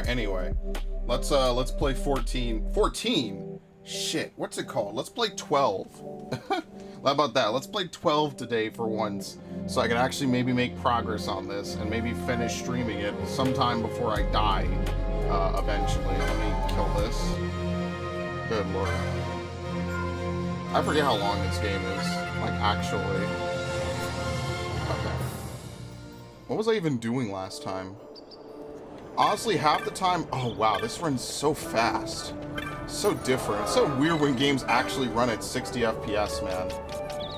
Alright, anyway. Let's play 14. 14? Shit, what's it called? Let's play 12. How about that? Let's play 12 today for once, so I can actually maybe make progress on this and maybe finish streaming it sometime before I die, eventually. Let me kill this. Good lord. I forget how long this game is, like, actually. Okay. What was I even doing last time? Honestly, half the time... Oh, wow, this runs so fast. So different. It's so weird when games actually run at 60 FPS, man.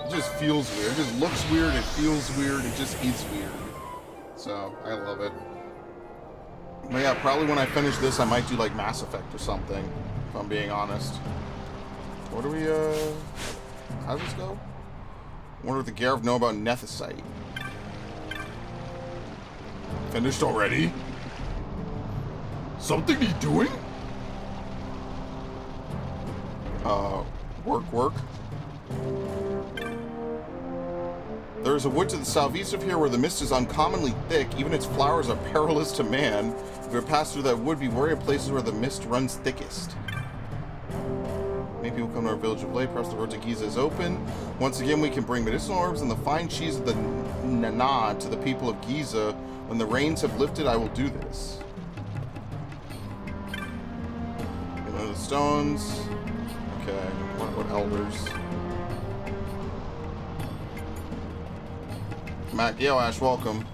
It just feels weird. It just looks weird, it feels weird, it just is weird. So, I love it. But yeah, probably when I finish this, I might do, like, Mass Effect or something, if I'm being honest. What do we, how does this go? I wonder if the Gareth know about Nethicite. Finished already? Something he's doing? Work. There is a wood to the southeast of here where the mist is uncommonly thick. Even its flowers are perilous to man. If you pass through that wood, be wary of places where the mist runs thickest. Maybe we'll come to our village of late. Perhaps the road to Giza is open. Once again, we can bring medicinal herbs and the fine cheese of the Nana to the people of Giza. When the rains have lifted, I will do this. One of the stones. Okay, what elders? Mac, yo, Ash, welcome.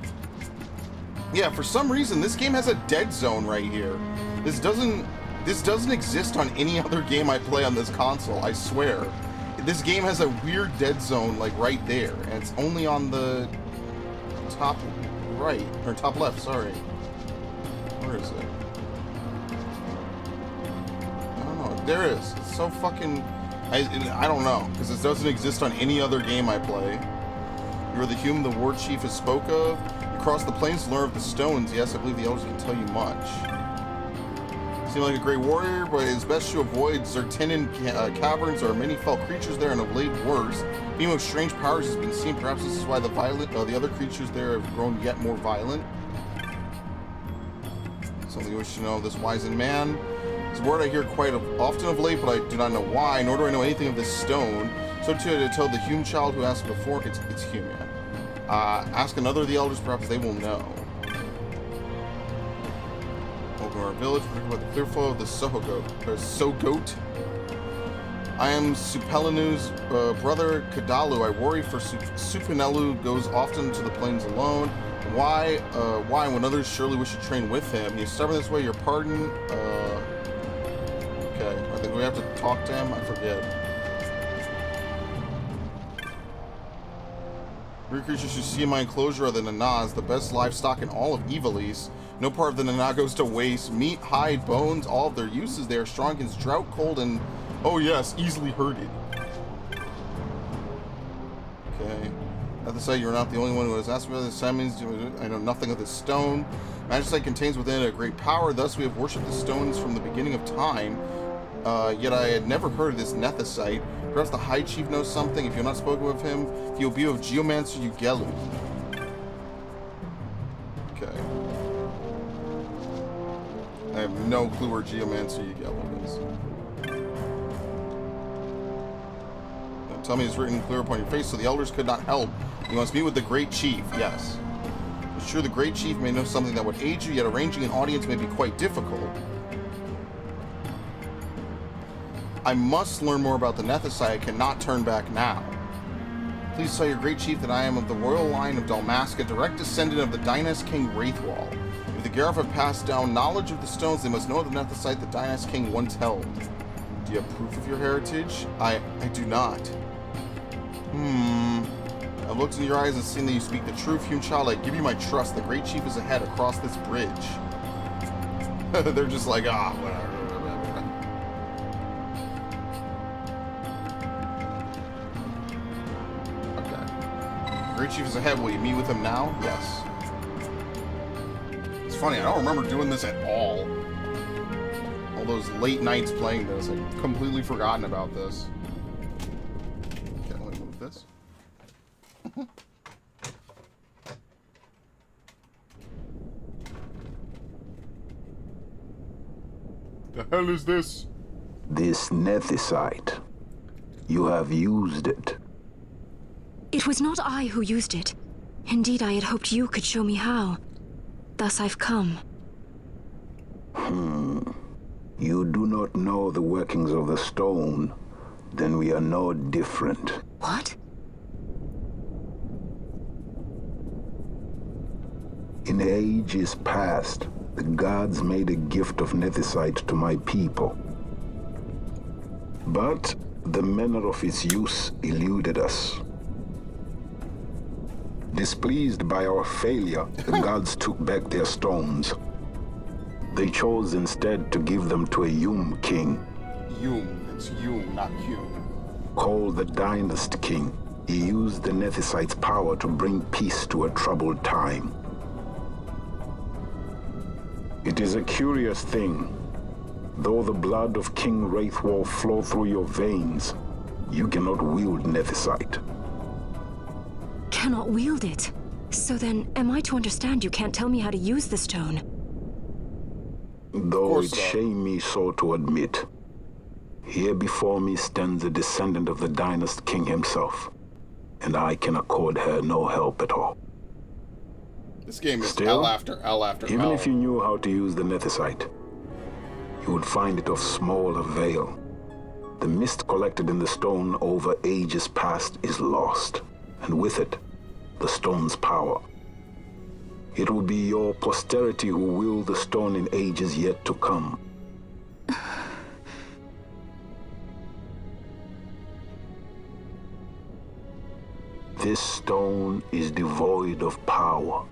Yeah, for some reason, this game has a dead zone right here. This doesn't exist on any other game I play on this console, I swear. This game has a weird dead zone, like, right there, and it's only on the top right, or top left, sorry. Where is it? I don't know. There it is. It's so fucking... I don't know, because this doesn't exist on any other game I play. You are the human the war chief has spoke of. You cross the plains to learn of the stones. Yes, I believe the elders can tell you much. You seem like a great warrior, but it is best to avoid Zertinin caverns. There are many fell creatures there, and of late worse. Being of strange powers has been seen. Perhaps this is why the other creatures there have grown yet more violent. Something you wish to know of this wizened man. It's a word I hear quite often of late, but I do not know why, nor do I know anything of this stone. So to tell the Hume child who asked before, it's Hume, yeah. Ask another of the elders, perhaps they will know. Welcome to our village, we're about the clear flow of the Sogoat. I am Supelinu's brother Kadalu. I worry for Supinelu goes often to the plains alone. Why when others surely wish to train with him? You stubborn this way, your pardon? Okay, I think we have to talk to him, I forget. Three creatures you see in my enclosure are the Nanas, the best livestock in all of Ivalice. No part of the Nana goes to waste. Meat, hide, bones, all of their uses. They are strong against drought, cold, and, oh yes, easily herded. Okay. At the site, you're not the only one who has asked me about this. That means I know nothing of this stone. Magicite contains within it a great power. Thus, we have worshipped the stones from the beginning of time. Yet I had never heard of this Nethicite. Perhaps the High Chief knows something. If you're not spoken with him, he will be of Geomancer Ugelu. Okay. I have no clue where Geomancer Ugelu is. Now, tell me it's written clear upon your face, so the elders could not help. You must meet with the Great Chief. Yes. It's sure the Great Chief may know something that would aid you, yet arranging an audience may be quite difficult. I must learn more about the Nethicite. I cannot turn back now. Please tell your great chief that I am of the royal line of Dalmasca, direct descendant of the Dynast King Wraithwall. If the Gareth have passed down knowledge of the stones, they must know of the Nethicite the Dynast King once held. Do you have proof of your heritage? I do not. I've looked in your eyes and seen that you speak the truth. Hume child, I give you my trust. The great chief is ahead across this bridge. They're just like, whatever. Great Chief is ahead. Will you meet with him now? Yes. It's funny, I don't remember doing this at all. All those late nights playing this. I've completely forgotten about this. Okay, let me move this. The hell is this? This nethicite. You have used it. It was not I who used it. Indeed, I had hoped you could show me how. Thus I've come. You do not know the workings of the stone. Then we are no different. What? In ages past, the gods made a gift of nethicite to my people. But the manner of its use eluded us. Displeased by our failure, the gods took back their stones. They chose instead to give them to a Yum king. Yum. It's Yum, not Hume. Called the Dynast King, he used the nethicite's power to bring peace to a troubled time. It is a curious thing. Though the blood of King Wraithwolf flow through your veins, you cannot wield nethicite. Cannot wield it. So then, am I to understand you can't tell me how to use the stone? Though it shame me so to admit, here before me stands a descendant of the Dynast King himself, and I can accord her no help at all. This game is Still, L after L after L. Even if you knew how to use the nethicite, you would find it of small avail. The mist collected in the stone over ages past is lost, and with it, the stone's power. It will be your posterity who will the stone in ages yet to come. This stone is devoid of power,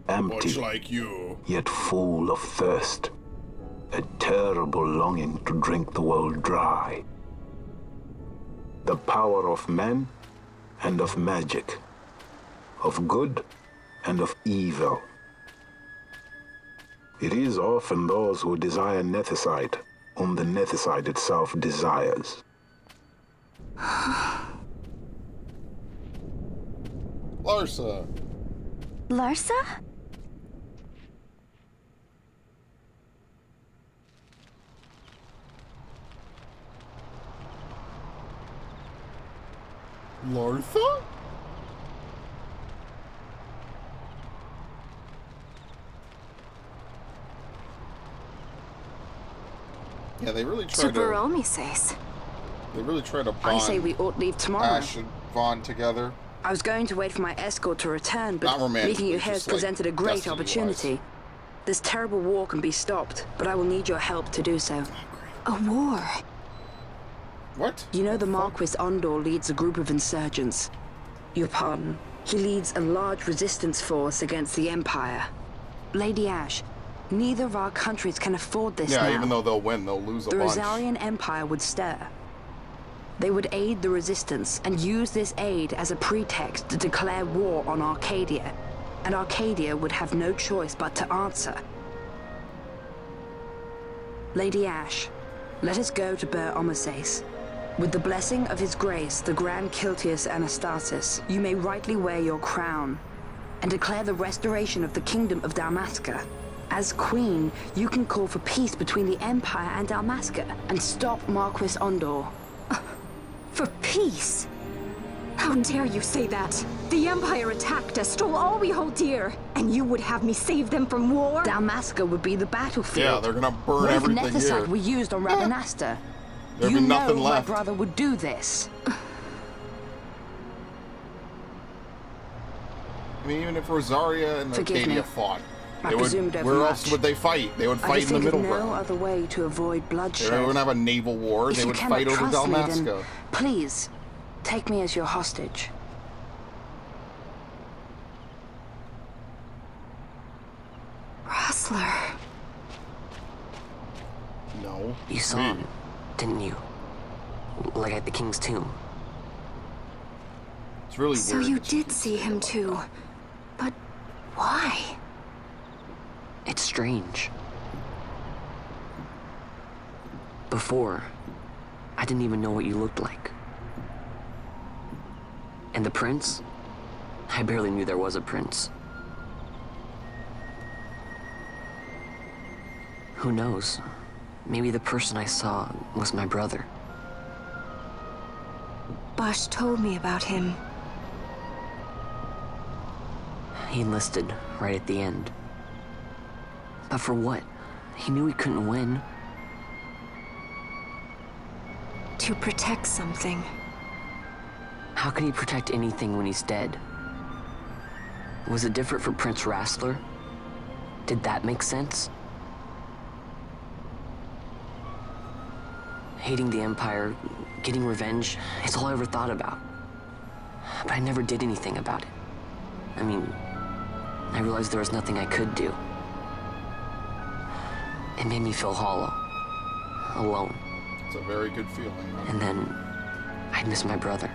empty, much like you, yet full of thirst, a terrible longing to drink the world dry. The power of men and of magic, of good and of evil. It is often those who desire nethicite whom the nethicite itself desires. Larsa. Larsa? Larsa? Yeah, they really try to. Says. They really try to bond. I say we ought leave tomorrow. Ash and Vaughn together. I was going to wait for my escort to return, but meeting you here has presented a great opportunity. This terrible war can be stopped, but I will need your help to do so. A war? What? You know the Marquis Ondor leads a group of insurgents. Your pardon. He leads a large resistance force against the Empire. Lady Ash, neither of our countries can afford this now. Yeah, even though they'll win, they'll lose a bunch. The Rosarian Empire would stir. They would aid the resistance and use this aid as a pretext to declare war on Arcadia. And Arcadia would have no choice but to answer. Lady Ash, let us go to Ber Omases. With the blessing of his grace, the Grand Kiltius Anastasis, you may rightly wear your crown and declare the restoration of the Kingdom of Dalmasca. As Queen, you can call for peace between the Empire and Dalmasca and stop Marquis Ondor. For peace? How dare you say that? The Empire attacked us, stole all we hold dear, and you would have me save them from war? Dalmasca would be the battlefield. Yeah, they're gonna burn everything here. What if nethicite were used on Rabanasta? There'd be nothing left. My brother would do this. I mean, even if Rosaria and Arcadia fought, where else would they fight? They would fight in the middle ground. No other way to avoid bloodshed. They wouldn't have a naval war. They would fight over Dalmasca. Please, take me as your hostage. Rustler. No. You saw him, didn't you? Like at the King's tomb. It's really weird. So you did see him too. But why? It's strange. Before, I didn't even know what you looked like. And the prince? I barely knew there was a prince. Who knows? maybe the person I saw was my brother. Bosch told me about him. He enlisted right at the end. But for what? He knew he couldn't win. To protect something. How can he protect anything when he's dead? Was it different for Prince Rassler? Did that make sense? Hating the Empire, getting revenge, it's all I ever thought about. But I never did anything about it. I mean, I realized there was nothing I could do. It made me feel hollow, alone. It's a very good feeling, man. And then I'd miss my brother.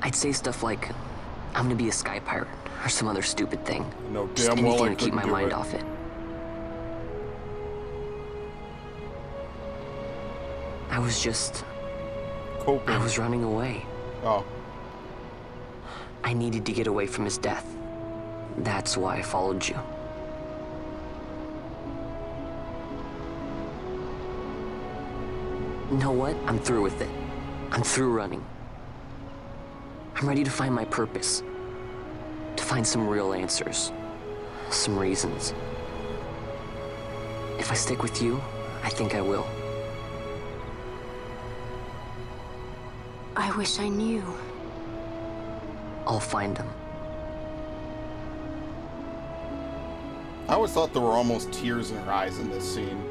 I'd say stuff like, I'm gonna be a sky pirate, or some other stupid thing. No, Just damn well I anything to keep couldn't my do mind it. off it. I Coping. was running away. Oh. I needed to get away from his death. That's why I followed you. You know what? I'm through with it. I'm through running. I'm ready to find my purpose. To find some real answers. Some reasons. If I stick with you, I think I will. I wish I knew. I'll find them. I always thought there were almost tears in her eyes in this scene.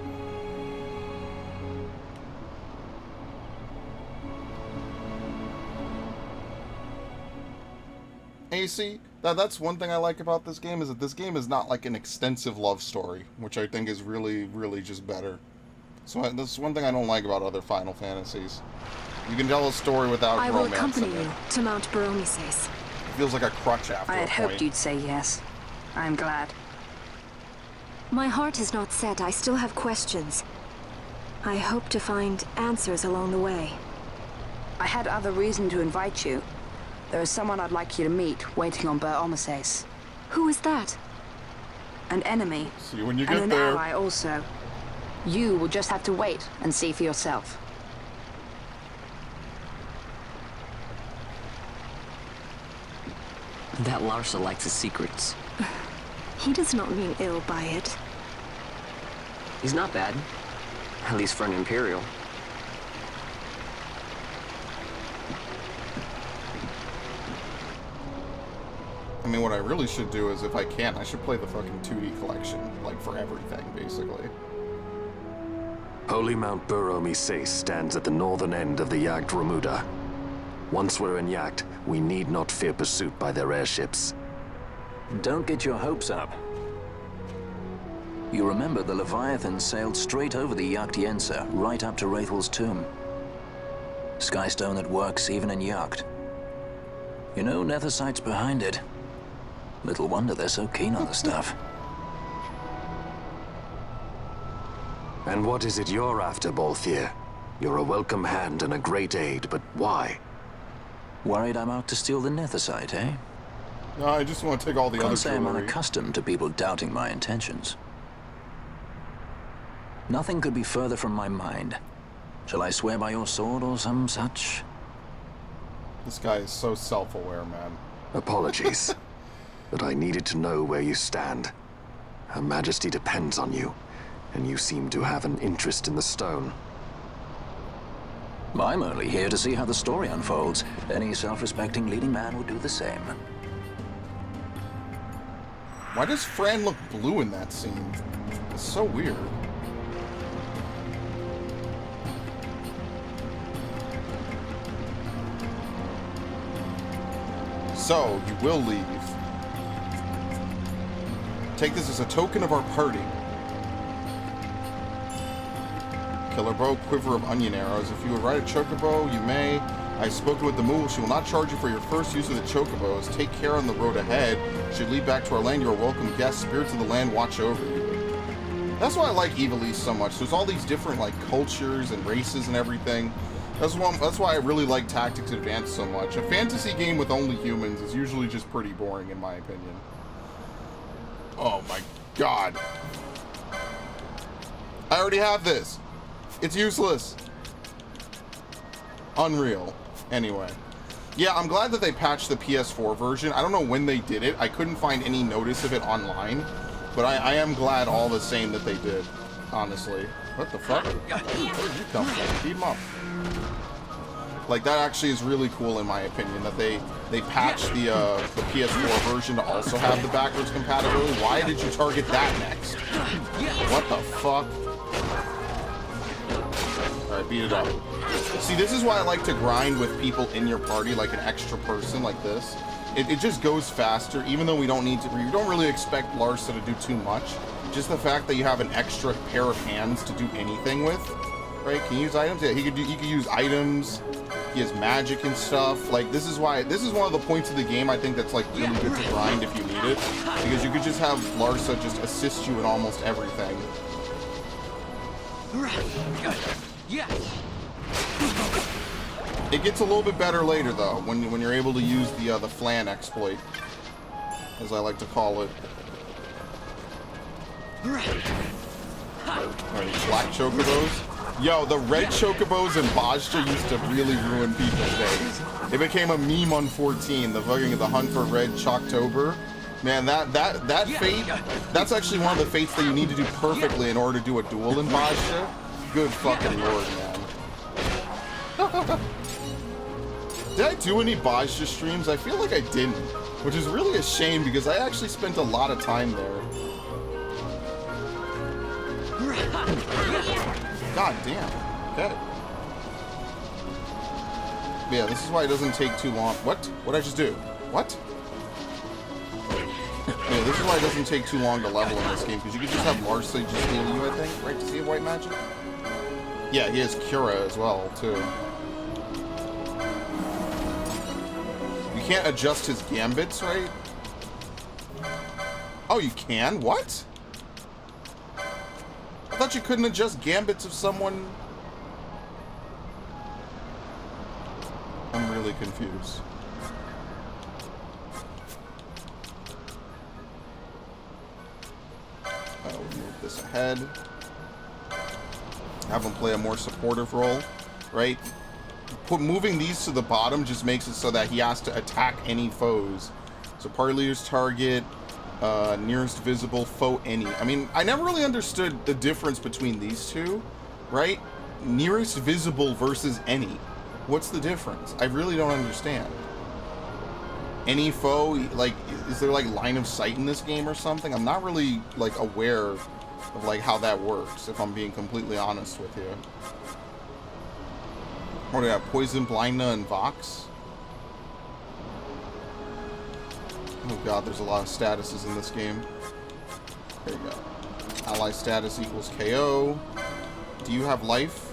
AC, that's one thing I like about this game, is that this game is not like an extensive love story, which I think is really, really just better. So that's one thing I don't like about other Final Fantasies. You can tell a story without I will romance accompany in it. you to Mount Baromeses. It feels like a crutch after I a had hoped point. you'd say yes. I'm glad. My heart is not set. I still have questions. I hope to find answers along the way. I had other reason to invite you. There is someone I'd like you to meet waiting on Baromeses. Who is that? An enemy. See you when you And get an there. ally also. You will just have to wait and see for yourself. That Larsa likes his secrets. He does not mean ill by it. He's not bad. At least for an Imperial. I mean, what I really should do is, if I can, I should play the fucking 2D collection, like, for everything, basically. Holy Mount Baromeses stands at the northern end of the Jagd Remuda. Once we're in Jagd, we need not fear pursuit by their airships. Don't get your hopes up. You remember the Leviathan sailed straight over the Jagd right up to Wraithel's tomb. Skystone that works even in Jagd. You know, Nethersight's behind it. Little wonder they're so keen on the stuff. And what is it you're after, Balthier? You're a welcome hand and a great aid, but why? Worried I'm out to steal the Nethersight, eh? No, I just want to take all the other Can't say I'm jewelry. unaccustomed to people doubting my intentions. Nothing could be further from my mind. Shall I swear by your sword or some such? This guy is so self-aware, man. Apologies. But I needed to know where you stand. Her Majesty depends on you, and you seem to have an interest in the stone. I'm only here to see how the story unfolds. Any self-respecting leading man would do the same. Why does Fran look blue in that scene? It's so weird. So, you will leave. Take this as a token of our parting. Killer bow, quiver of onion arrows. If you would ride a chocobo, you may. I spoken with the mule. She will not charge you for your first use of the chocobos. Take care on the road ahead. Should lead back to our land. You are welcome guests. Spirits of the land watch over you. That's why I like Evil East so much. There's all these different like cultures and races and everything. That's why I really like Tactics Advanced so much. A fantasy game with only humans is usually just pretty boring in my opinion. Oh my god. I already have this. It's useless. Unreal. Anyway. Yeah, I'm glad that they patched the PS4 version. I don't know when they did it. I couldn't find any notice of it online. But I am glad all the same that they did. Honestly. What the fuck? Where did you come from? Beat him up. Like, that actually is really cool in my opinion, that they patched the PS4 version to also have the backwards compatibility. Why did you target that next? What the fuck? Alright, beat it up. See, this is why I like to grind with people in your party, like an extra person like this. It just goes faster, even though we don't need to, we don't really expect Larsa to do too much. Just the fact that you have an extra pair of hands to do anything with, right? Can you use items? Yeah, he could use items. He has magic and stuff. Like, this is one of the points of the game I think that's like really good to grind if you need it, because you could just have Larsa just assist you in almost everything. It gets a little bit better later though, when you're able to use the flan exploit, as I like to call it. Alright, black chocobos. Yo, the red chocobos in Bajja used to really ruin people's days. It became a meme on 14, the hunt for red Choctober. Man, that fate, that's actually one of the fates that you need to do perfectly in order to do a duel in Bajja. Good fucking lord, man. Did I do any Bajja streams? I feel like I didn't, which is really a shame because I actually spent a lot of time there. God damn. Okay. Yeah, this is why it doesn't take too long. What? What'd I just do? What? Yeah, this is why it doesn't take too long to level in this game, because you can just have Larsa just heal you, I think, right, to see a white magic? Yeah, he has Cura as well, too. You can't adjust his gambits, right? Oh, you can? What? I thought you couldn't adjust gambits of someone. I'm really confused. I'll move this ahead. Have him play a more supportive role, right? Moving these to the bottom just makes it so that he has to attack any foes. So party leader's target, nearest visible foe any. I mean, I never really understood the difference between these two, right? Nearest visible versus any. What's the difference? I really don't understand. Any foe, like, is there like line of sight in this game or something? I'm not really like aware of like how that works, if I'm being completely honest with you. What do we have? Poison, Blindna, and Vox? Oh god, there's a lot of statuses in this game. There you go. Ally status equals KO. Do you have life?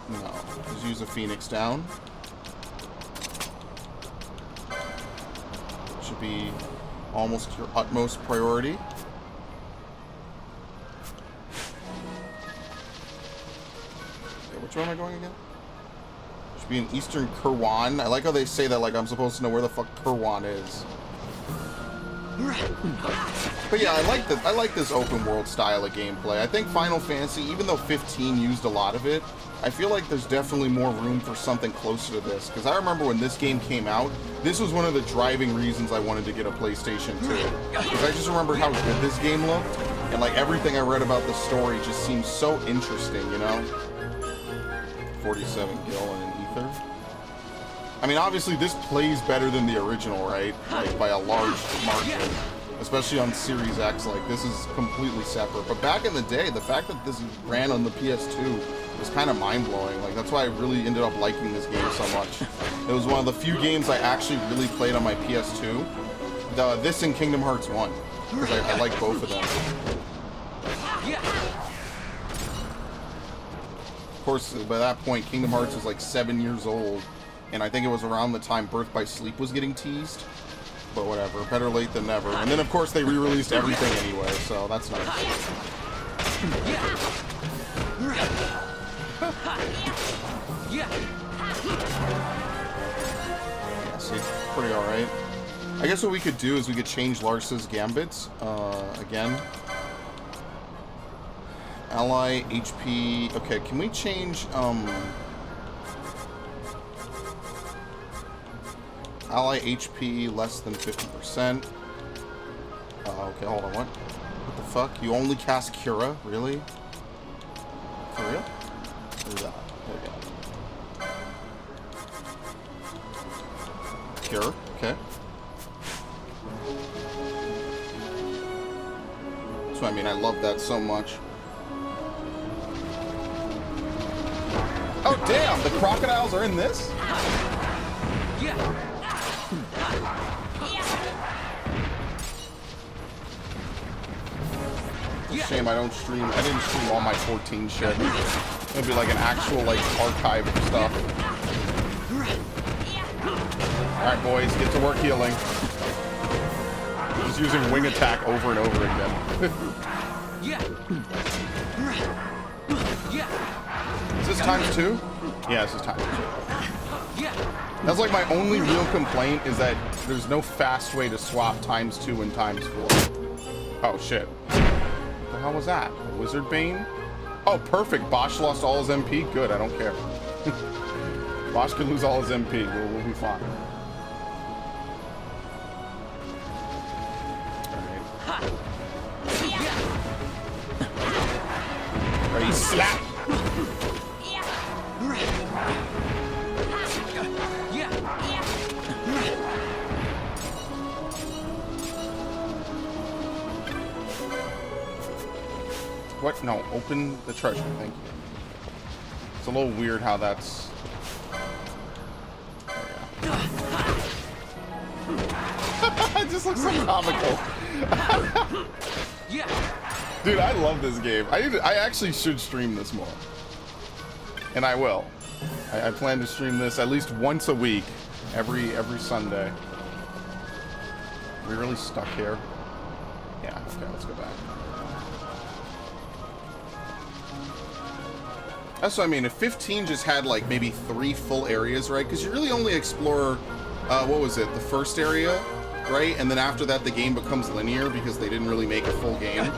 No. Just use a Phoenix down. Should be almost your utmost priority. Okay, which way am I going again? Should be in Eastern Kirwan. I like how they say that like I'm supposed to know where the fuck Kirwan is. But yeah, I like this open world style of gameplay. I think Final Fantasy, even though 15 used a lot of it, I feel like there's definitely more room for something closer to this. Because I remember when this game came out, this was one of the driving reasons I wanted to get a PlayStation 2. Because I just remember how good this game looked, and like everything I read about the story just seems so interesting, you know? 47 gil and an ether. I mean, obviously this plays better than the original, right? Like by a large margin. Especially on Series X, like this is completely separate. But back in the day, the fact that this ran on the PS2 was kind of mind-blowing. Like that's why I really ended up liking this game so much. It was one of the few games I actually really played on my PS2. This and Kingdom Hearts 1, because I like both of them. Of course, by that point, Kingdom Hearts was like 7 years old, and I think it was around the time Birth by Sleep was getting teased. But whatever, better late than never. And then of course they re-released everything anyway, so that's nice. Yeah, see, pretty alright. I guess what we could do is we could change Larsa's gambits, again. Ally HP. Okay, can we change ally HP less than 50%? Okay, hold on. What the fuck? You only cast Cura? Really? For real? What is that? There we go. Cure. Okay. So I mean, I love that so much. Oh damn! The crocodiles are in this? Shame I don't stream. I didn't stream all my 14 shit. It'll be like an actual like archive of stuff. All right, boys, get to work healing. Just using wing attack over and over again. Is this times 2? Yeah, this is times 2. That's like my only real complaint is that there's no fast way to swap times 2 and times 4. Oh shit. What the hell was that? Wizard Bane? Oh, perfect. Bosch lost all his MP. Good, I don't care. Bosch could lose all his MP. We'll be fine. Alright. Ready, slap! What? No, open the treasure. Thank you. It's a little weird how that's... It just looks so comical. Dude, I love this game. I actually should stream this more. And I will. I plan to stream this at least once a week. Every Sunday. Are we really stuck here? Yeah, okay, let's go back. That's what I mean. If 15 just had like maybe 3 full areas, right? Because you really only explore, what was it? The first area, right? And then after that, the game becomes linear because they didn't really make a full game,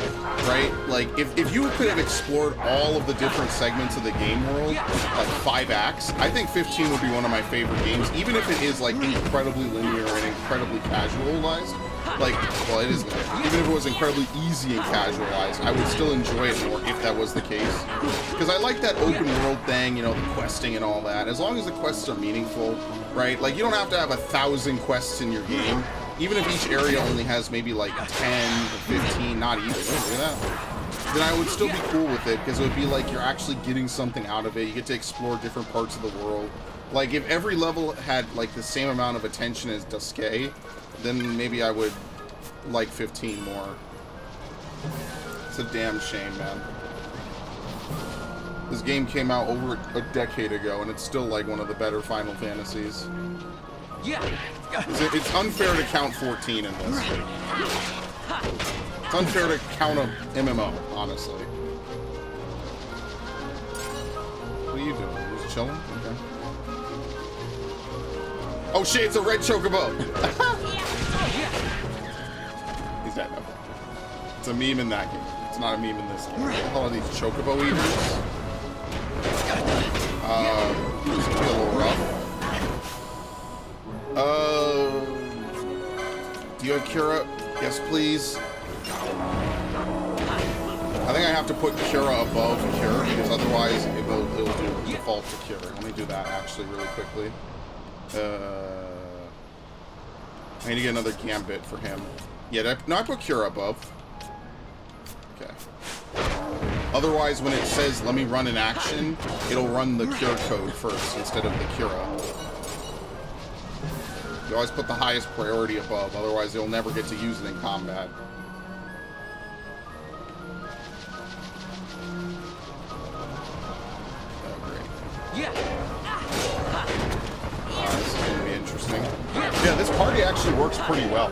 right? Like if you could have explored all of the different segments of the game world, like 5 acts, I think 15 would be one of my favorite games, even if it is like incredibly linear and incredibly casualized. Like, well, it is linear. Even if it was incredibly easy and casualized, I would still enjoy it more if that was the case. Because I like that open world thing, you know, the questing and all that. As long as the quests are meaningful, right? Like, you don't have to have 1,000 quests in your game. Even if each area only has maybe like 10 or 15, not even, look at that. Then I would still be cool with it, because it would be like you're actually getting something out of it. You get to explore different parts of the world. Like, if every level had like the same amount of attention as Duscae, then maybe I would like 15 more. It's a damn shame, man. This game came out over a decade ago, and it's still like one of the better Final Fantasies. It's unfair to count 14 in this. It's unfair to count a MMO, honestly. What are you doing? You're just chilling? Okay. Oh shit, it's a red chocobo! He's dead, okay. It's a meme in that game. It's not a meme in this game. What the hell are these chocobo eaters? This could be a little rough. Do you have Cura? Yes, please. I think I have to put Cura above Cure, because otherwise it'll do default to Cure. Let me do that actually really quickly. I need to get another Gambit for him. Yeah, no, I put Cura above. Okay. Otherwise, when it says, let me run an action, it'll run the Cure code first instead of the Cura. You always put the highest priority above, otherwise you'll never get to use it in combat. Oh, great. This is going to be interesting. Yeah, this party actually works pretty well.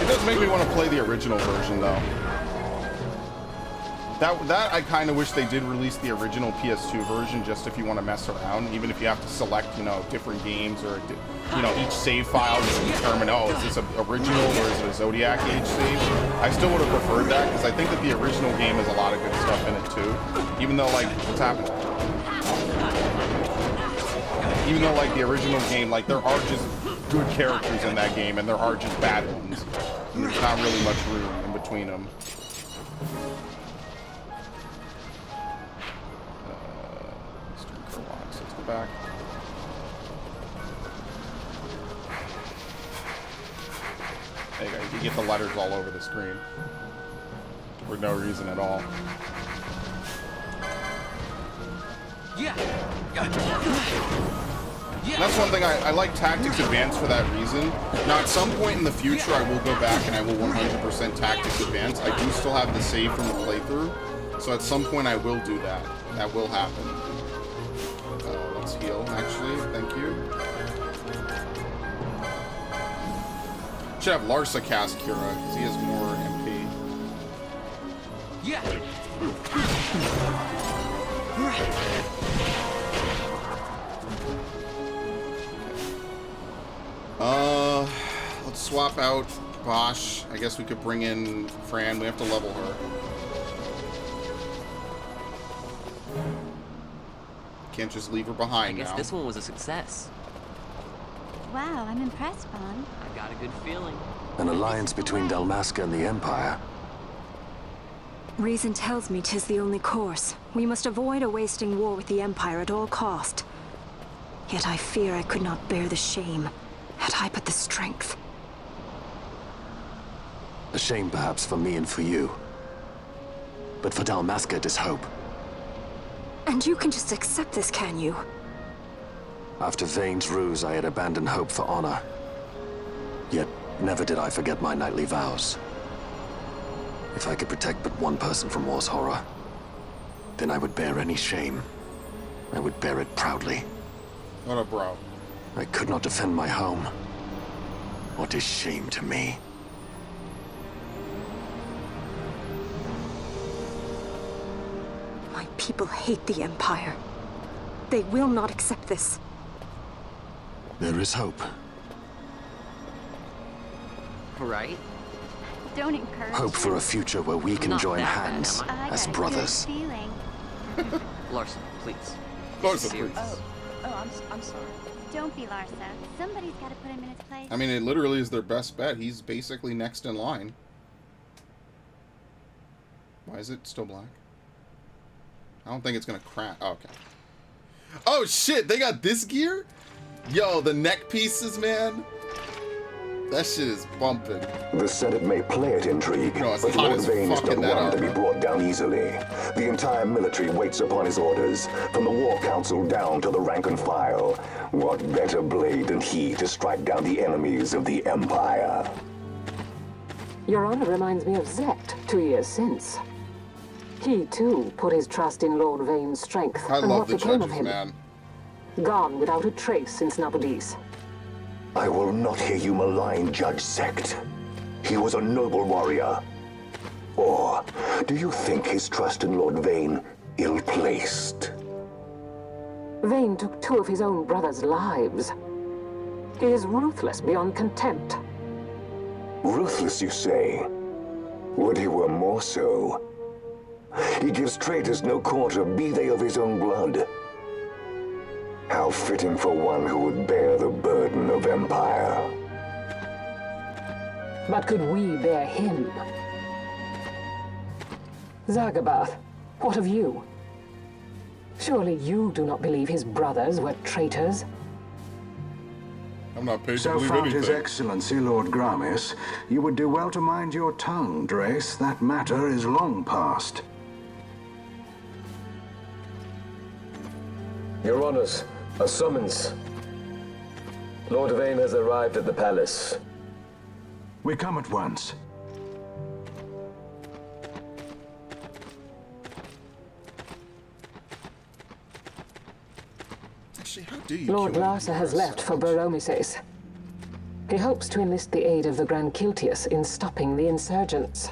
It does make me want to play the original version, though. That I kind of wish they did release the original PS2 version, just if you want to mess around, even if you have to select, you know, different games or, you know, each save file to determine, oh, is this an original or is it a Zodiac age save? I still would have preferred that, because I think that the original game has a lot of good stuff in it too. Even though, like, what's happening? Even though, like, the original game, like, there are just good characters in that game and there are just bad ones. And there's not really much room in between them. Back. There you go. You get the letters all over the screen for no reason at all. Yeah. And that's one thing I like Tactics Advance for that reason. Now, at some point in the future, I will go back and I will 100% Tactics Advance. I do still have the save from the playthrough, so at some point I will do that. That will happen. Let's heal, actually. Thank you. Should have Larsa cast Kira, because he has more MP. Yeah. Let's swap out Bosch. I guess we could bring in Fran. We have to level her. Can't just leave her behind now. I guess this one was a success. Wow, I'm impressed, Vaughn. I got a good feeling. An alliance between Dalmasca and the Empire. Reason tells me 'tis the only course. We must avoid a wasting war with the Empire at all cost. Yet I fear I could not bear the shame, had I but the strength. A shame perhaps for me and for you. But for Dalmasca, 'tis hope. And you can just accept this, can you? After Vane's ruse, I had abandoned hope for honor. Yet, never did I forget my knightly vows. If I could protect but one person from war's horror, then I would bear any shame. I would bear it proudly. What a bro. I could not defend my home. What is shame to me? My people hate the Empire. They will not accept this. There is hope. Right? Don't encourage Hope for him. a future where we can Not join that bad, hands am I? as got a brothers. good feeling. Larson, please. Larsa, Serious. please. I'm sorry. Don't be Larsa. Somebody's got to put him in his place. I mean, it literally is their best bet. He's basically next in line. Why is it still black? I don't think it's gonna crack. Oh, okay. Oh shit, they got this gear? Yo, the neck pieces, man. That shit is bumping. The Senate may play at intrigue, No, it's but hot Lord as Vane is fuck not in that one to be armor. brought down easily. The entire military waits upon his orders, from the War Council down to the rank and file. What better blade than he to strike down the enemies of the Empire? Your honor reminds me of Zect 2 years since. He, too, put his trust in Lord Vane's strength. I and love what the became of judges, him? man. Gone without a trace since Nabudis. I will not hear you malign Judge Sect. He was a noble warrior. Or do you think his trust in Lord Vane ill-placed? Vane took 2 of his own brothers' lives. He is ruthless beyond contempt. Ruthless, you say? Would he were more so? He gives traitors no quarter, be they of his own blood. How fitting for one who would bear the burden of empire. But could we bear him? Zagabath, what of you? Surely you do not believe his brothers were traitors? I'm not paid to So believe far, His anything. Excellency Lord Gramis, you would do well to mind your tongue, Drace. That matter is long past. Your Honors, a summons. Lord Vane has arrived at the palace. We come at once. Actually, how do you Lord kill Larsa has left for Baromises. He hopes to enlist the aid of the Grand Kiltius in stopping the insurgents.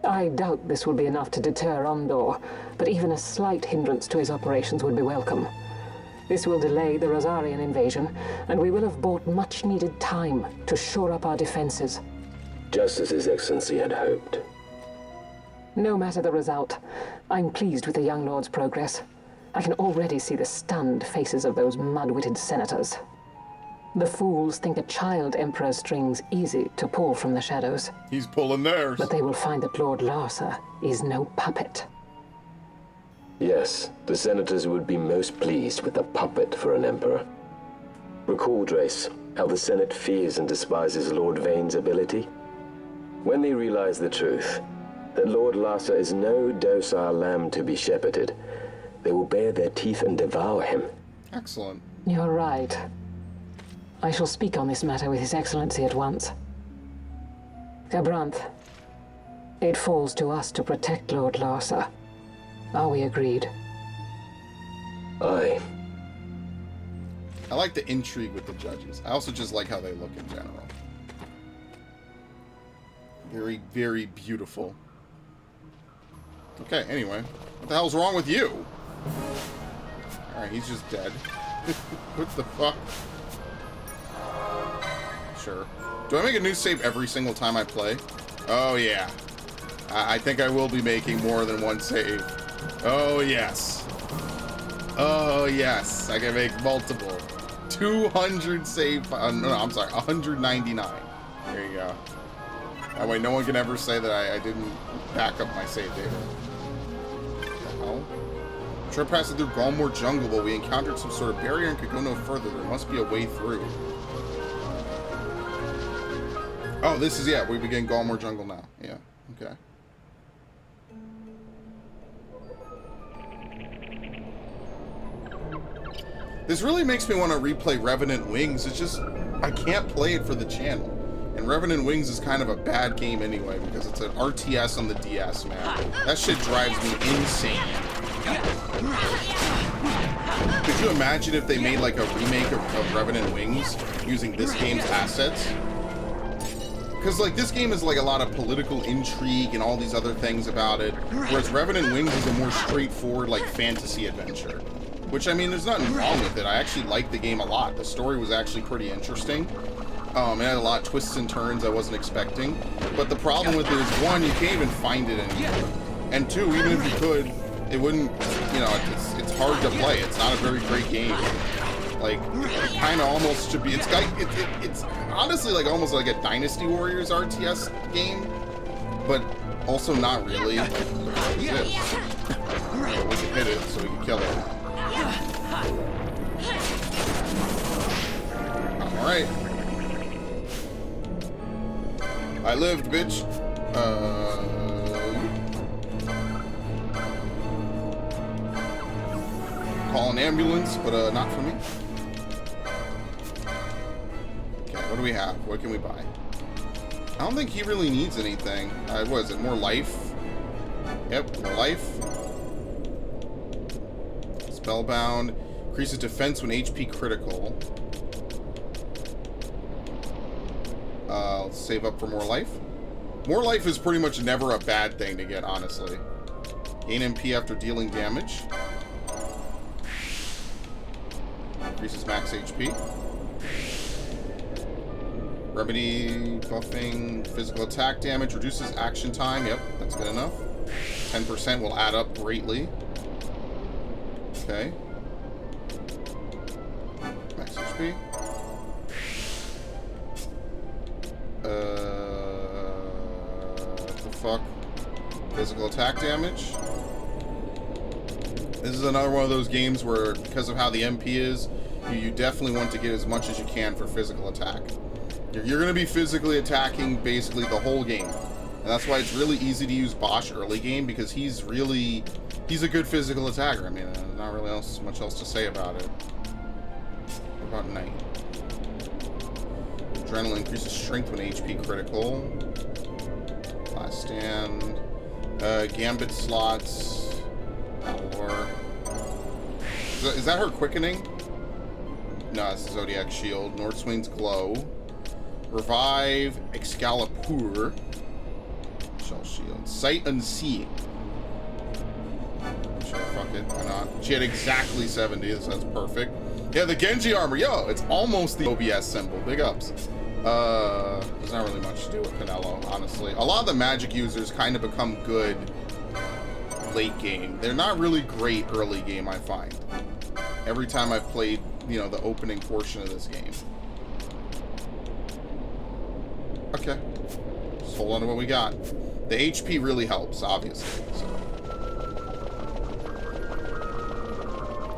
I I doubt this will be enough to deter Ondor, but even a slight hindrance to his operations would be welcome. This will delay the Rosarian invasion, and we will have bought much-needed time to shore up our defenses. Just as His Excellency had hoped. No matter the result, I'm pleased with the young lord's progress. I can already see the stunned faces of those mud-witted senators. The fools think a child emperor's strings easy to pull from the shadows. He's pulling theirs. But they will find that Lord Larsa is no puppet. Yes, the senators would be most pleased with a puppet for an emperor. Recall, Drace, how the Senate fears and despises Lord Vane's ability. When they realize the truth, that Lord Larsa is no docile lamb to be shepherded, they will bare their teeth and devour him. Excellent. You're right. I shall speak on this matter with His Excellency at once. Gabranth, it falls to us to protect Lord Larsa. Are we agreed? Aye. I like the intrigue with the judges. I also just like how they look in general. Very, very beautiful. Okay, anyway. What the hell's wrong with you? Alright, he's just dead. What the fuck? Sure. Do I make a new save every single time I play? Oh, yeah. I think I will be making more than one save. Oh, yes. Oh, yes. I can make multiple. 200 save... no, I'm sorry. 199. There you go. That way no one can ever say that I didn't back up my save data. What the hell? Tried passing through Galmore Jungle, but we encountered some sort of barrier and could go no further. There must be a way through. Oh, this is, yeah, we begin Galmore Jungle now. Yeah, okay. This really makes me want to replay Revenant Wings. It's just, I can't play it for the channel. And Revenant Wings is kind of a bad game anyway, because it's an RTS on the DS, man. That shit drives me insane. Could you imagine if they made like a remake of Revenant Wings using this game's assets? Because like this game is like a lot of political intrigue and all these other things about it, whereas Revenant Wings is a more straightforward like fantasy adventure. Which, I mean, there's nothing wrong with it. I actually liked the game a lot. The story was actually pretty interesting. It had a lot of twists and turns I wasn't expecting. But the problem with it is, one, you can't even find it anymore. And two, even if you could, it wouldn't, you know, it's hard to play. It's not a very great game. Like, it kind of almost should be, it's honestly like almost like a Dynasty Warriors RTS game, but also not really. Like, it is. So we can hit it so we can kill it. Alright. I lived, bitch. Call an ambulance, but not for me. Okay, what do we have? What can we buy? I don't think he really needs anything. What is it? More life? Yep, more life. Spellbound. Increases defense when HP critical. Let's save up for more life. More life is pretty much never a bad thing to get, honestly. Gain MP after dealing damage. Increases max HP. Remedy buffing physical attack damage. Reduces action time. Yep, that's good enough. 10% will add up greatly. Okay. Max HP. What the fuck? Physical attack damage. This is another one of those games where, because of how the MP is, you definitely want to get as much as you can for physical attack. You're going to be physically attacking basically the whole game. And that's why it's really easy to use Bosch early game, because he's a good physical attacker. I mean, not really much else to say about it. What about Knight? Adrenaline increases strength when HP critical. Last stand. Gambit slots. Valor. Is that her quickening? No, it's Zodiac shield. Northswing's glow. Revive Excalibur. shell shield. Sight unseeing. Sure, fuck it. Why not? She had exactly 70, so that's perfect. Yeah, the Genji armor. Yo, it's almost the OBS symbol. Big ups. There's not really much to do with Canelo, honestly. A lot of the magic users kind of become good late game. They're not really great early game, I find. Every time I've played, you know, the opening portion of this game. Okay. Just hold on to what we got. The HP really helps, obviously. So.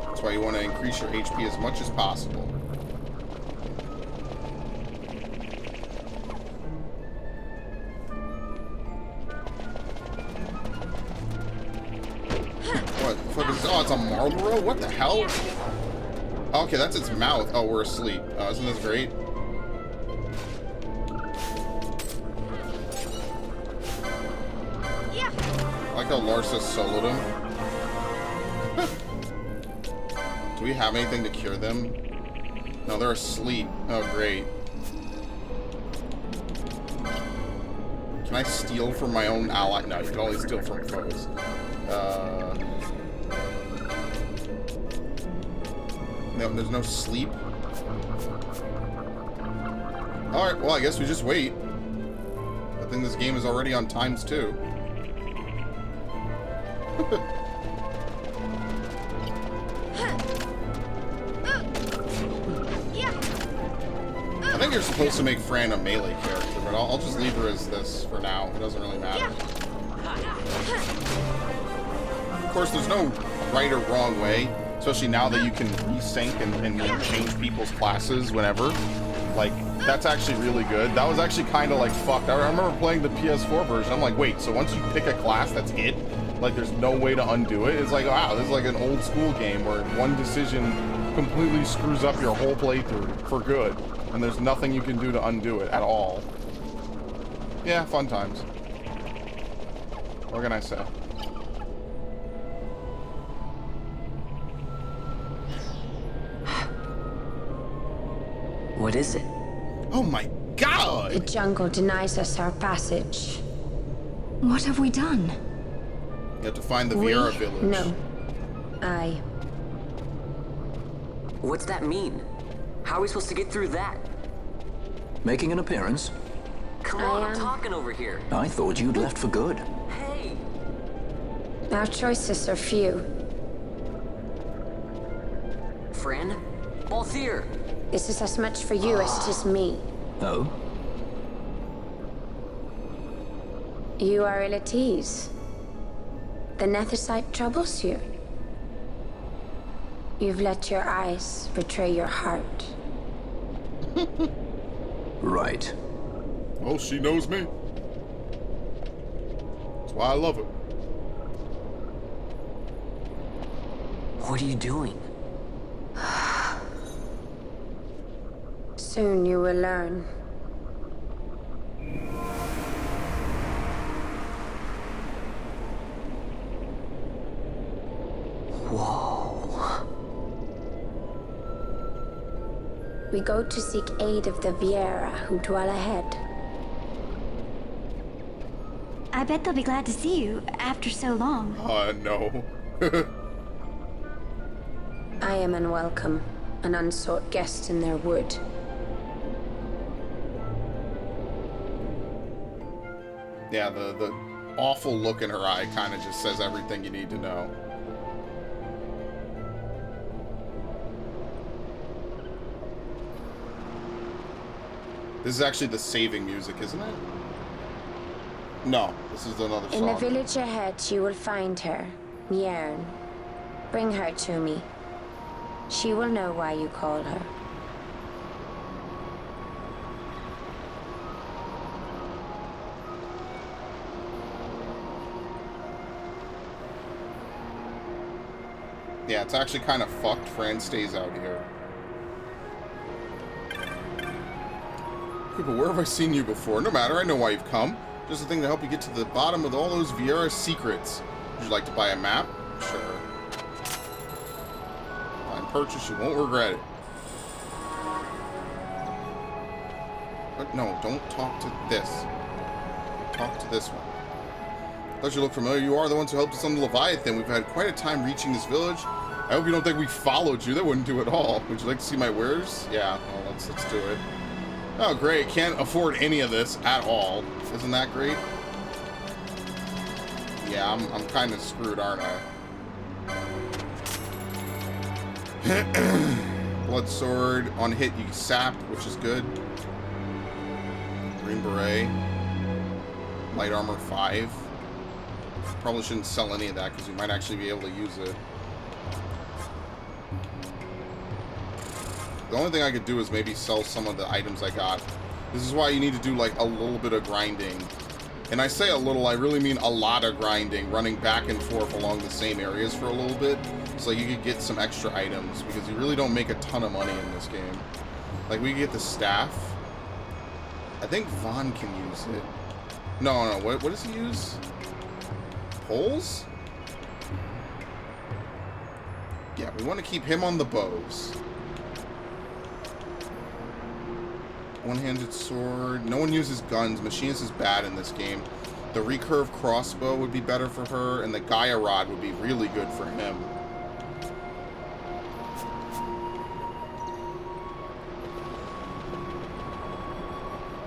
That's why you want to increase your HP as much as possible. What? Oh, it's a Marlboro? What the hell? Okay, that's its mouth. Oh, we're asleep. Isn't this great? Yeah. I like how Larsa soloed him. Do we have anything to cure them? No, they're asleep. Oh, great. Can I steal from my own ally? No, you can only steal from foes. No, there's no sleep. Alright, well, I guess we just wait. I think this game is already on ×2. I think you're supposed to make Fran a melee character, but I'll just leave her as this for now. It doesn't really matter. Of course, there's no right or wrong way, especially now that you can resync and you know, change people's classes whenever. Like, that's actually really good. That was actually kind of like fucked. I remember playing the PS4 version. I'm like, wait, so once you pick a class, that's it? Like, there's no way to undo it? It's like, wow, this is like an old school game where one decision completely screws up your whole playthrough for good. And there's nothing you can do to undo it at all. Yeah, fun times. What can I say? What is it? Oh my god! The jungle denies us our passage. What have we done? You have to find the Vieira village. No. I. What's that mean? How are we supposed to get through that? Making an appearance? Come on, I'm talking over here. I thought you'd left for good. Hey! Our choices are few. Fran? Balthier! This is as much for you as it is me. Oh? You are ill at ease. The Nethicite troubles you. You've let your eyes betray your heart. Right. Oh, she knows me. That's why I love her. What are you doing? Soon you will learn. Whoa. We go to seek aid of the Vieira who dwell ahead. I bet they'll be glad to see you after so long. No. I am unwelcome, an unsought guest in their wood. Yeah, the awful look in her eye kind of just says everything you need to know. This is actually the saving music, isn't it? No, this is another song. In the village ahead, you will find her, Mjern. Bring her to me. She will know why you call her. Yeah, it's actually kind of fucked. Fran stays out here. Okay, but where have I seen you before? No matter, I know why you've come. Just a thing to help you get to the bottom of all those Vieira secrets. Would you like to buy a map? Sure. Fine purchase, you won't regret it. But no, don't talk to this. Talk to this one. Thought you looked familiar. You are the ones who helped us on the Leviathan. We've had quite a time reaching this village. I hope you don't think we followed you. That wouldn't do at all. Would you like to see my wares? Yeah, well, let's do it. Oh, great. Can't afford any of this at all. Isn't that great? Yeah, I'm kind of screwed, aren't I? Blood sword. On hit, you sap, which is good. Green beret. Light armor 5. Probably shouldn't sell any of that because we might actually be able to use it. The only thing I could do is maybe sell some of the items I got. This is why you need to do like a little bit of grinding. And I say a little, I really mean a lot of grinding, running back and forth along the same areas for a little bit, so you could get some extra items, because you really don't make a ton of money in this game. Like, we get the staff. I think Vaughn can use it. No, what does he use? Poles? Yeah, we want to keep him on the bows. One-handed sword. No one uses guns. Machinist is bad in this game. The recurve crossbow would be better for her, and the Gaia rod would be really good for him.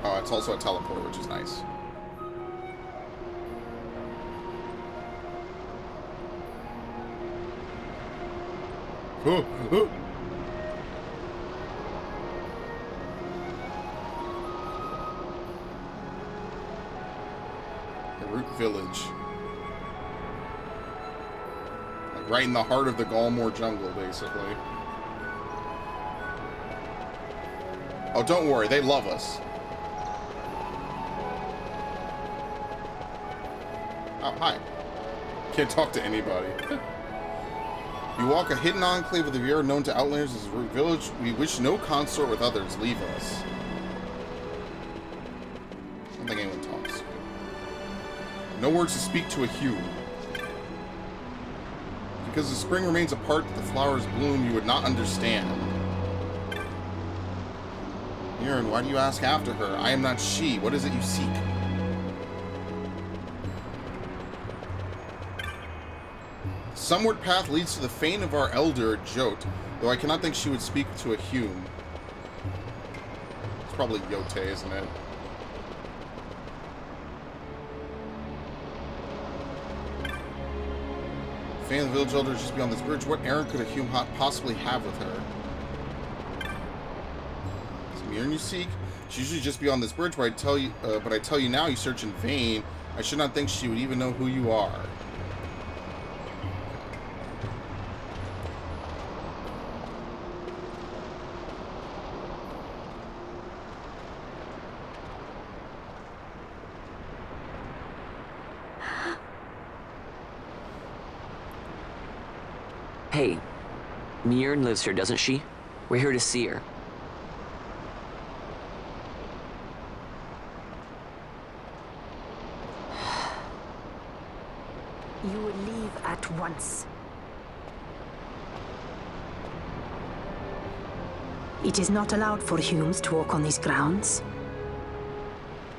Oh, it's also a teleporter, which is nice. Oh, oh. Root Village. Like right in the heart of the Galmore jungle, basically. Oh, don't worry, they love us. Oh, hi. Can't talk to anybody. You walk a hidden enclave of the Viera known to outlanders as Root Village. We wish no consort with others. Leave us. I don't think anyone talks. No words to speak to a human. Because the spring remains apart that the flowers bloom, you would not understand. Mirren, why do you ask after her? I am not she. What is it you seek? The sunward path leads to the fane of our elder, Jot, though I cannot think she would speak to a hume. It's probably Yote, isn't it? Fane of the village elder is just beyond this bridge. What errand could a hume possibly have with her? Is Mirren you seek? She's usually just beyond this bridge, but I tell you now, you search in vain. I should not think she would even know who you are. Hey, Mirren lives here, doesn't she? We're here to see her. You will leave at once. It is not allowed for humans to walk on these grounds.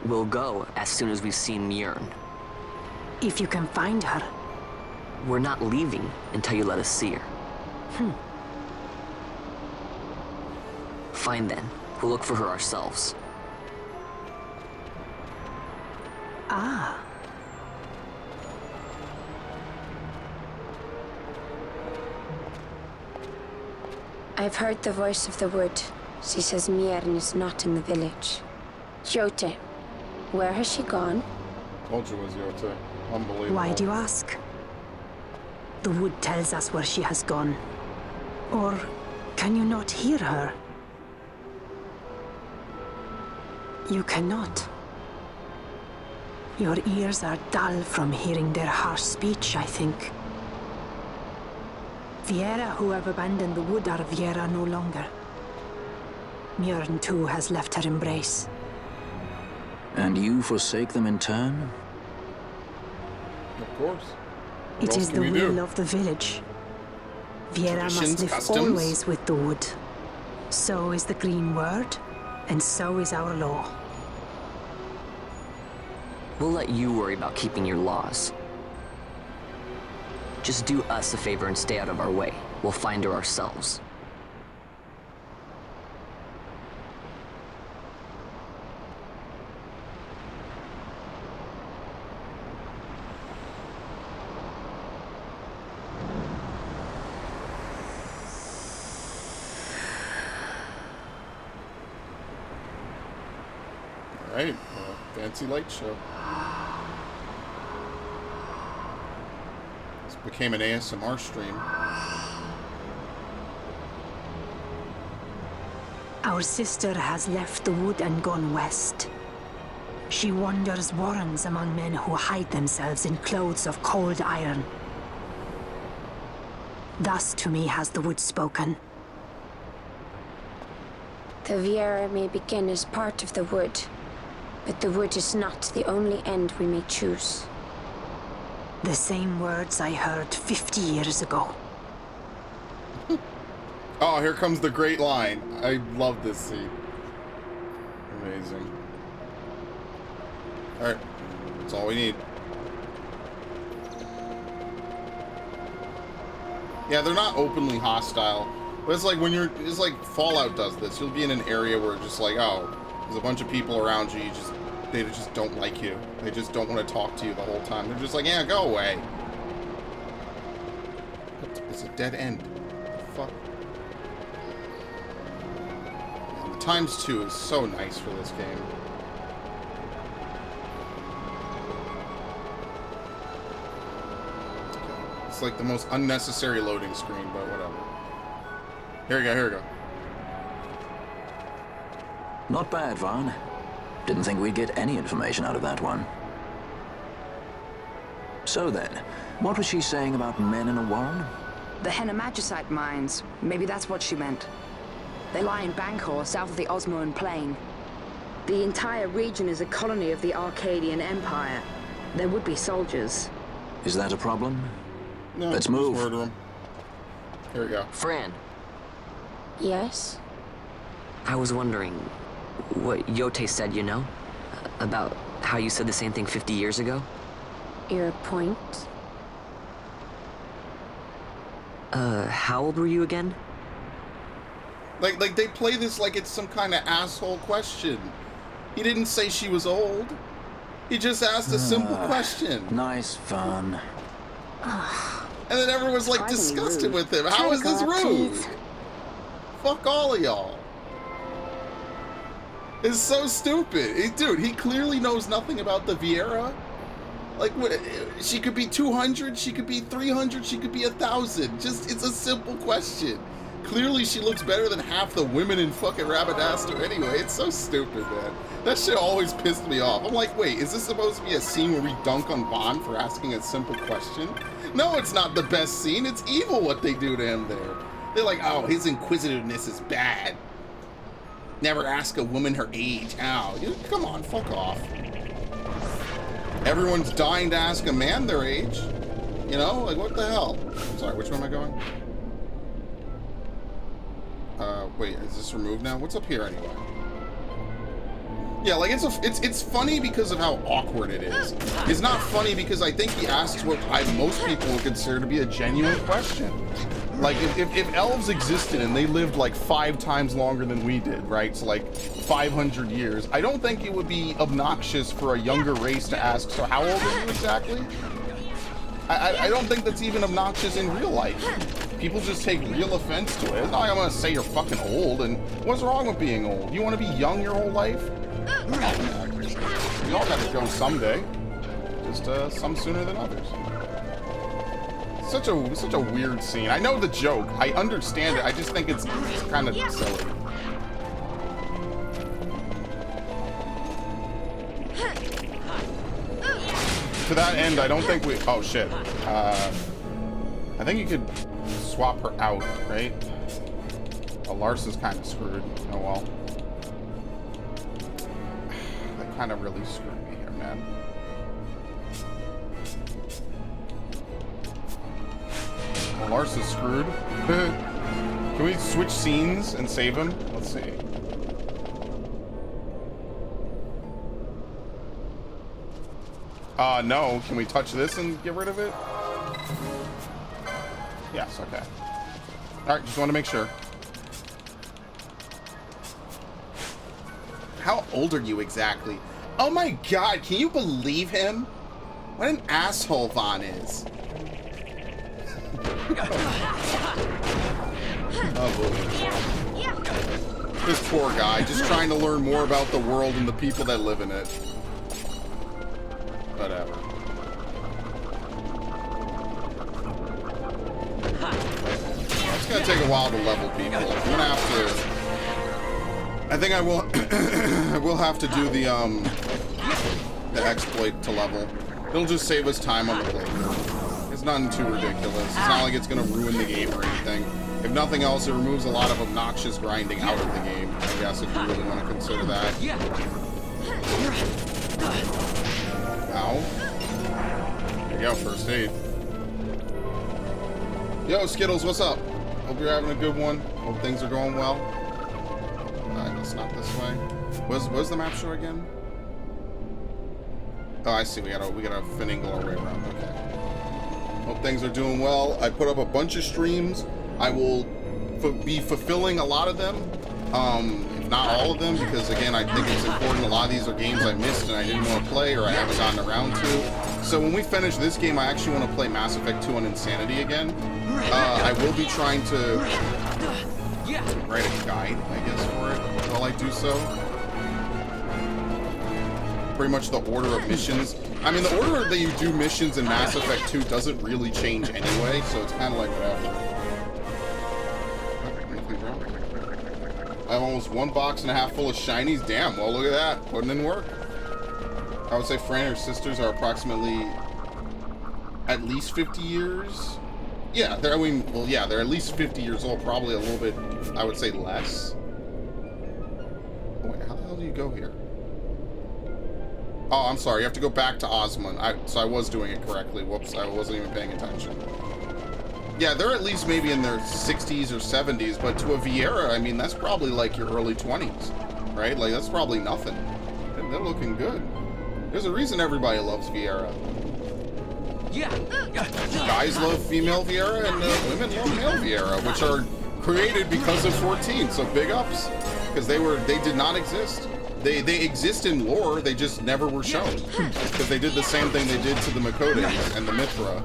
We'll go as soon as we've seen Mirren. If you can find her. We're not leaving until you let us see her. Fine then. We'll look for her ourselves. Ah. I've heard the voice of the wood. She says Mirren is not in the village. Jote, where has she gone? Told you it was Yote. Unbelievable. Why do you ask? The wood tells us where she has gone. Or can you not hear her? You cannot. Your ears are dull from hearing their harsh speech, I think. Viera who have abandoned the wood are Viera no longer. Mirren too has left her embrace. And you forsake them in turn? Of course. It is the will of the village. Viera must live always with the wood. So is the green word, and so is our law. We'll let you worry about keeping your laws. Just do us a favor and stay out of our way. We'll find her ourselves. Alright, fancy light show. This became an ASMR stream. Our sister has left the wood and gone west. She wanders warrens among men who hide themselves in clothes of cold iron. Thus to me has the wood spoken. The Viera may begin as part of the wood, but the wood is not the only end we may choose. The same words I heard 50 years ago. Oh, here comes the great line. I love this scene. Amazing. Alright, that's all we need. Yeah, they're not openly hostile. But it's like when you're, it's like Fallout does this. You'll be in an area where it's just like, oh, there's a bunch of people around you, they just don't like you. They just don't want to talk to you the whole time. They're just like, yeah, go away. It's a dead end. What the fuck? And the ×2 is so nice for this game. It's like the most unnecessary loading screen, but whatever. Here we go, here we go. Not bad, Vaughn. Didn't think we'd get any information out of that one. So then, what was she saying about men in a warren? The Henna-Magicite mines. Maybe that's what she meant. They lie in Bangkor, south of the Osmoan Plain. The entire region is a colony of the Arcadian Empire. There would be soldiers. Is that a problem? No, let's move. Murder him. Here we go. Fran. Yes? I was wondering what Yote said, you know? About how you said the same thing 50 years ago? Your point? How old were you again? Like they play this like it's some kind of asshole question. He didn't say she was old. He just asked a simple question. Nice fun. And then everyone's like disgusted with him. How is this rude? Fuck all of y'all. It's so stupid. Dude, he clearly knows nothing about the Viera. Like, what, she could be 200, she could be 300, she could be 1,000. Just, it's a simple question. Clearly she looks better than half the women in fucking Rabadaster anyway. It's so stupid, man. That shit always pissed me off. I'm like, wait, is this supposed to be a scene where we dunk on Bond for asking a simple question? No, it's not the best scene. It's evil what they do to him there. They're like, oh, his inquisitiveness is bad. Never ask a woman her age. Ow. Come on, fuck off. Everyone's dying to ask a man their age. You know, like what the hell? Sorry, which way am I going? Wait, is this removed now? What's up here anyway? Yeah, like it's funny because of how awkward it is. It's not funny because I think he asks what most people would consider to be a genuine question. Like if elves existed and they lived like 5 times longer than we did, right? So like 500 years, I don't think it would be obnoxious for a younger race to ask, so how old are you exactly? I don't think that's even obnoxious in real life. People just take real offense to it. It's not like I'm gonna say you're fucking old, and what's wrong with being old? You wanna be young your whole life? We all gotta go someday. Just some sooner than others. Such a weird scene. I know the joke. I understand it. I just think it's kind of silly. To that end, I don't think we... Oh, shit. I think you could swap her out, right? Oh, Larson's kind of screwed. Oh, well. That kind of really screwed me here, man. Well, Larson's screwed. Can we switch scenes and save him? Let's see. No. Can we touch this and get rid of it? Yes, okay. Alright, just want to make sure. How old are you exactly? Oh my god, can you believe him? What an asshole Vaughn is. Oh boy. This poor guy, just trying to learn more about the world and the people that live in it. Whatever. It's gonna take a while to level people. I'm gonna have to... I think I will I will have to do the exploit to level. It'll just save us time on the playthrough. It's nothing too ridiculous. It's not like it's gonna ruin the game or anything. If nothing else, it removes a lot of obnoxious grinding out of the game, I guess, if you really want to consider that. Ow. There you go, first aid. Yo, Skittles, what's up? Hope you're having a good one. Hope things are going well. I guess not this way. Where's the map show again? Oh, I see. We gotta finagle our way around. Okay. Hope things are doing well. I put up a bunch of streams. I will be fulfilling a lot of them, if not all of them, because again, I think it's important. A lot of these are games I missed and I didn't want to play or I haven't gotten around to. So when we finish this game, I actually want to play Mass Effect 2 on Insanity again. I will be trying to write a guide, I guess, for it while I do so. Pretty much the order of missions. I mean, the order that you do missions in Mass Effect 2 doesn't really change anyway, so it's kind of like whatever. I have almost 1.5 boxes full of shinies. Damn, well, look at that. Putting in work. I would say Fran and her sisters are approximately at least 50 years. Yeah, they're at least 50 years old. Probably a little bit, I would say, less. Oh, wait, how the hell do you go here? Oh, I'm sorry. You have to go back to Osmond. So I was doing it correctly. Whoops, I wasn't even paying attention. Yeah, they're at least maybe in their 60s or 70s, but to a Vieira, I mean, that's probably like your early 20s, right? Like, that's probably nothing. And they're looking good. There's a reason everybody loves Vieira. Yeah. Guys love female Vieira, and women love male Vieira, which are created because of 14, so big ups. Because they did not exist. They exist in lore, they just never were shown. Because they did the same thing they did to the Makotes and the Mithra.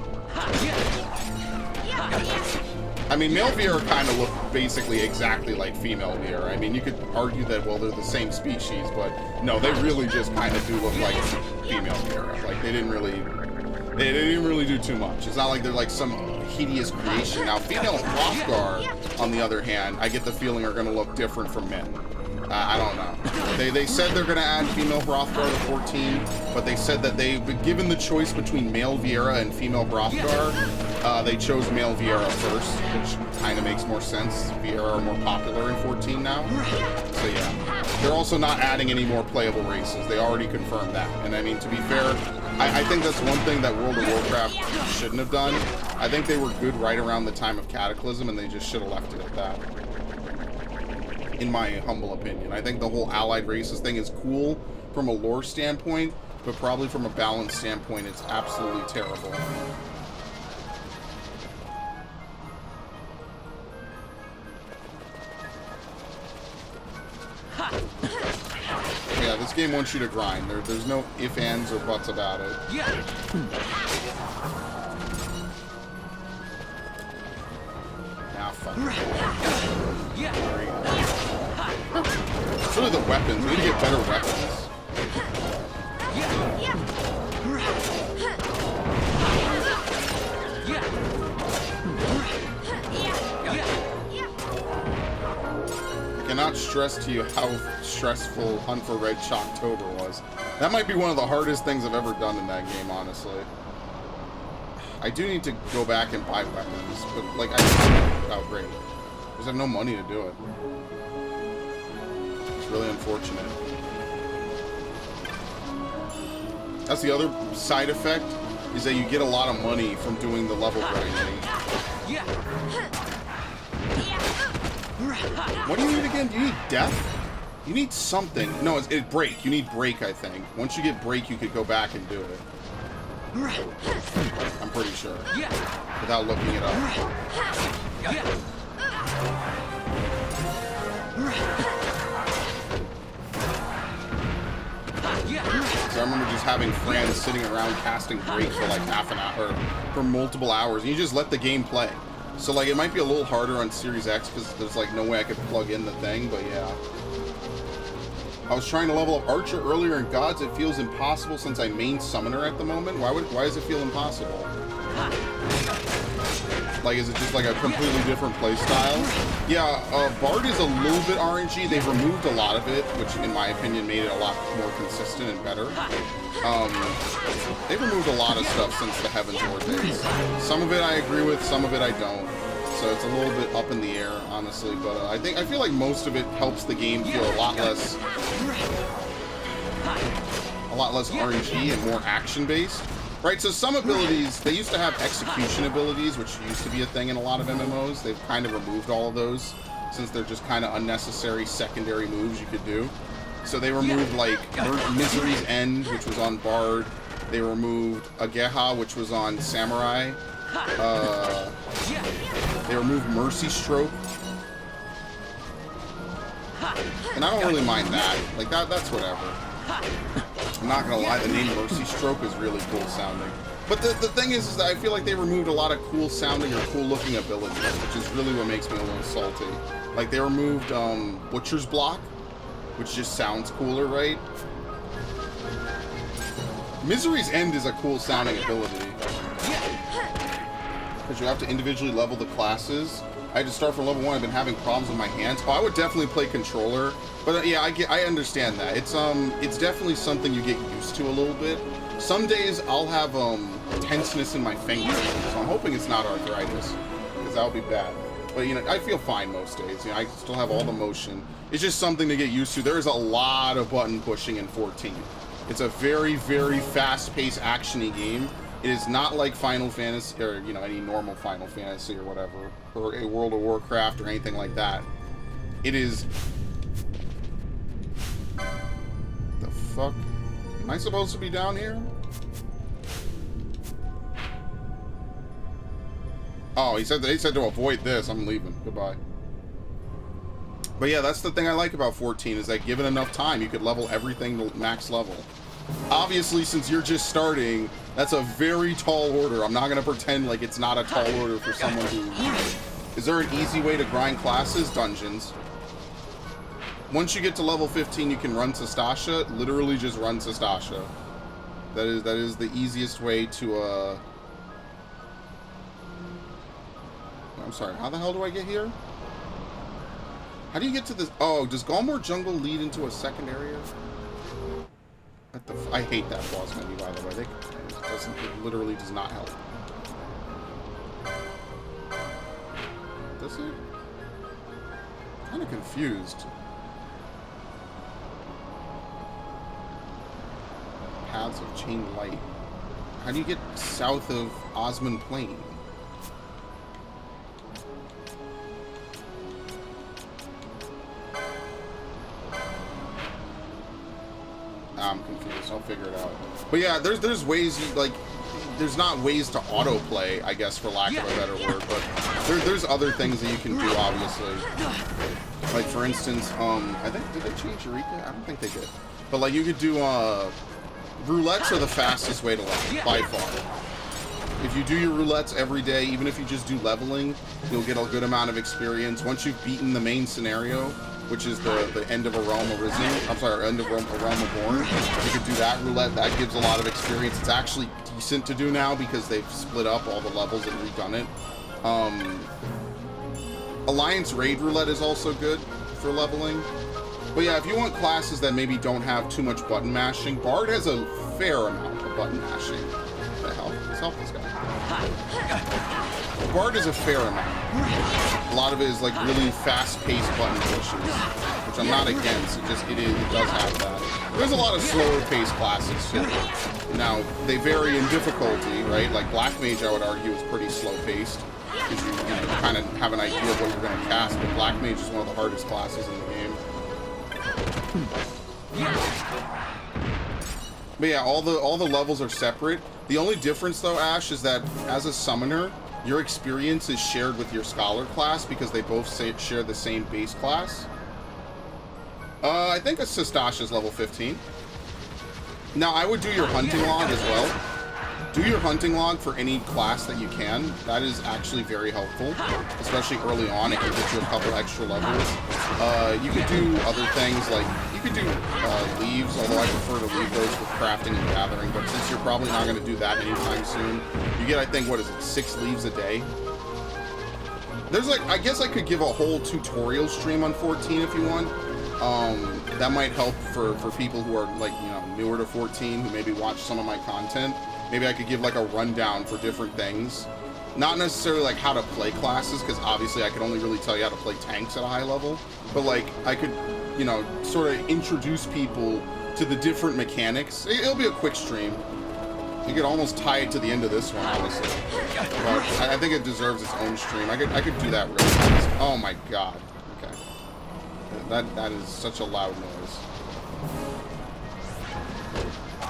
I mean, male Vieira kind of look basically exactly like female Vieira. I mean, you could argue that, well, they're the same species, but no, they really just kind of do look like female Vieira. Like, they didn't really do too much. It's not like they're like some hideous creation. Now, female Hrothgar, on the other hand, I get the feeling are going to look different from men. I don't know. They said they're going to add female Hrothgar to 14, but they said that given the choice between male Vieira and female Hrothgar, they chose male Vieira first, which kind of makes more sense. Vieira are more popular in 14 now. So yeah. They're also not adding any more playable races. They already confirmed that. And I mean, to be fair, I think that's one thing that World of Warcraft shouldn't have done. I think they were good right around the time of Cataclysm, and they just should have left it at that. In my humble opinion. I think the whole allied races thing is cool from a lore standpoint, but probably from a balance standpoint, it's absolutely terrible. Yeah, this game wants you to grind. There's no ifs, ands, or buts about it. Ah, fuck. It's really the weapons. We need to get better weapons. I cannot stress to you how stressful Hunt for Red Shocktober was. That might be one of the hardest things I've ever done in that game, honestly. I do need to go back and buy weapons, but like, oh great. I just have no money to do it. It's really unfortunate. That's the other side effect, is that you get a lot of money from doing the level grinding. What do you need again? Do you need death? You need something. No, it's break. You need break, I think. Once you get break, you could go back and do it. I'm pretty sure. Without looking it up. So I remember just having friends sitting around casting Drake for like half an hour, for multiple hours. And you just let the game play. So like it might be a little harder on Series X because there's like no way I could plug in the thing, but yeah. I was trying to level up Archer earlier in Gods. It feels impossible since I main Summoner at the moment. Why does it feel impossible? Like, is it just like a completely different playstyle? Yeah, Bard is a little bit RNG. They've removed a lot of it, which in my opinion made it a lot more consistent and better. They've removed a lot of stuff since the Heaven's War days. Some of it I agree with, some of it I don't. So it's a little bit up in the air, honestly. But I feel like most of it helps the game feel a lot less RNG and more action-based. Right, so some abilities, they used to have execution abilities, which used to be a thing in a lot of MMOs. They've kind of removed all of those, since they're just kind of unnecessary secondary moves you could do. So they removed, like, Misery's End, which was on Bard. They removed Ageha, which was on Samurai. They removed Mercy Stroke. And I don't really mind that. Like, that's whatever. I'm not gonna lie, the name Mercy Stroke is really cool sounding. But the thing is that I feel like they removed a lot of cool sounding or cool looking abilities, which is really what makes me a little salty. Like they removed Butcher's Block, which just sounds cooler, right? Misery's End is a cool sounding ability. Because you have to individually level the classes. I had to start from level 1. I've been having problems with my hands. Oh, I would definitely play controller. But yeah, I understand that. It's definitely something you get used to a little bit. Some days I'll have tenseness in my fingers, so I'm hoping it's not arthritis, because that would be bad. But you know, I feel fine most days. You know, I still have all the motion. It's just something to get used to. There is a lot of button pushing in 14. It's a very, very fast-paced action-y game. It is not like Final Fantasy, or, you know, any normal Final Fantasy or whatever, or a World of Warcraft or anything like that. It is... The fuck? Am I supposed to be down here? Oh, he said to avoid this. I'm leaving. Goodbye. But yeah, that's the thing I like about 14, is that given enough time, you could level everything to max level. Obviously, since you're just starting, that's a very tall order. I'm not going to pretend like it's not a tall order for someone who... Is there an easy way to grind classes? Dungeons. Once you get to level 15, you can run Sastasha. Literally just run Sastasha. That is the easiest way to, I'm sorry, how the hell do I get here? How do you get to this? Oh, does Galmore Jungle lead into a second area? I hate that boss menu, by the way. It literally does not help. Does it? I'm kind of confused. Paths of Chain Light. How do you get south of Osmond Plain? I'm confused. I'll figure it out. But yeah, there's ways you, like, there's not ways to autoplay, I guess, for lack of a better word, but there's other things that you can do, obviously. Like, for instance, I think, did they change Eureka? I don't think they did. But, like, you could do, roulettes are the fastest way to level, by far. If you do your roulettes every day, even if you just do leveling, you'll get a good amount of experience. Once you've beaten the main scenario, which is the end of a Realm Arisen, I'm sorry, end of a Realm Reborn, you could do that roulette. That gives a lot of experience. It's actually decent to do now because they've split up all the levels and redone it. Alliance Raid Roulette is also good for leveling. But yeah, if you want classes that maybe don't have too much button mashing, Bard has a fair amount of button mashing. What the hell? Let's help this guy. Bard is a fair amount. A lot of it is like really fast-paced button pushes, which I'm not against. It does have that. There's a lot of slower-paced classes too. Now they vary in difficulty, right? Like Black Mage, I would argue, is pretty slow-paced because you kind of have an idea of what you're going to cast. But Black Mage is one of the hardest classes in the game. But yeah, all the levels are separate. The only difference, though, Ash, is that as a summoner, your experience is shared with your scholar class because they both share the same base class. I think a Sistash is level 15. Now, I would do your hunting log as well. Do your hunting log for any class that you can. That is actually very helpful, especially early on. It can get you a couple extra levels. You could do other things like, you could do leaves, although I prefer to leave those with crafting and gathering, but since you're probably not going to do that anytime soon, you get, I think, what is it, 6 leaves a day? There's like, I guess I could give a whole tutorial stream on 14 if you want. That might help for people who are, like, you know, newer to 14, who maybe watch some of my content. Maybe I could give like a rundown for different things. Not necessarily like how to play classes, because obviously I could only really tell you how to play tanks at a high level. But like, I could, you know, sort of introduce people to the different mechanics. It'll be a quick stream. You could almost tie it to the end of this one, honestly. But I think it deserves its own stream. I could do that really fast. Oh my god. Okay. That is such a loud noise.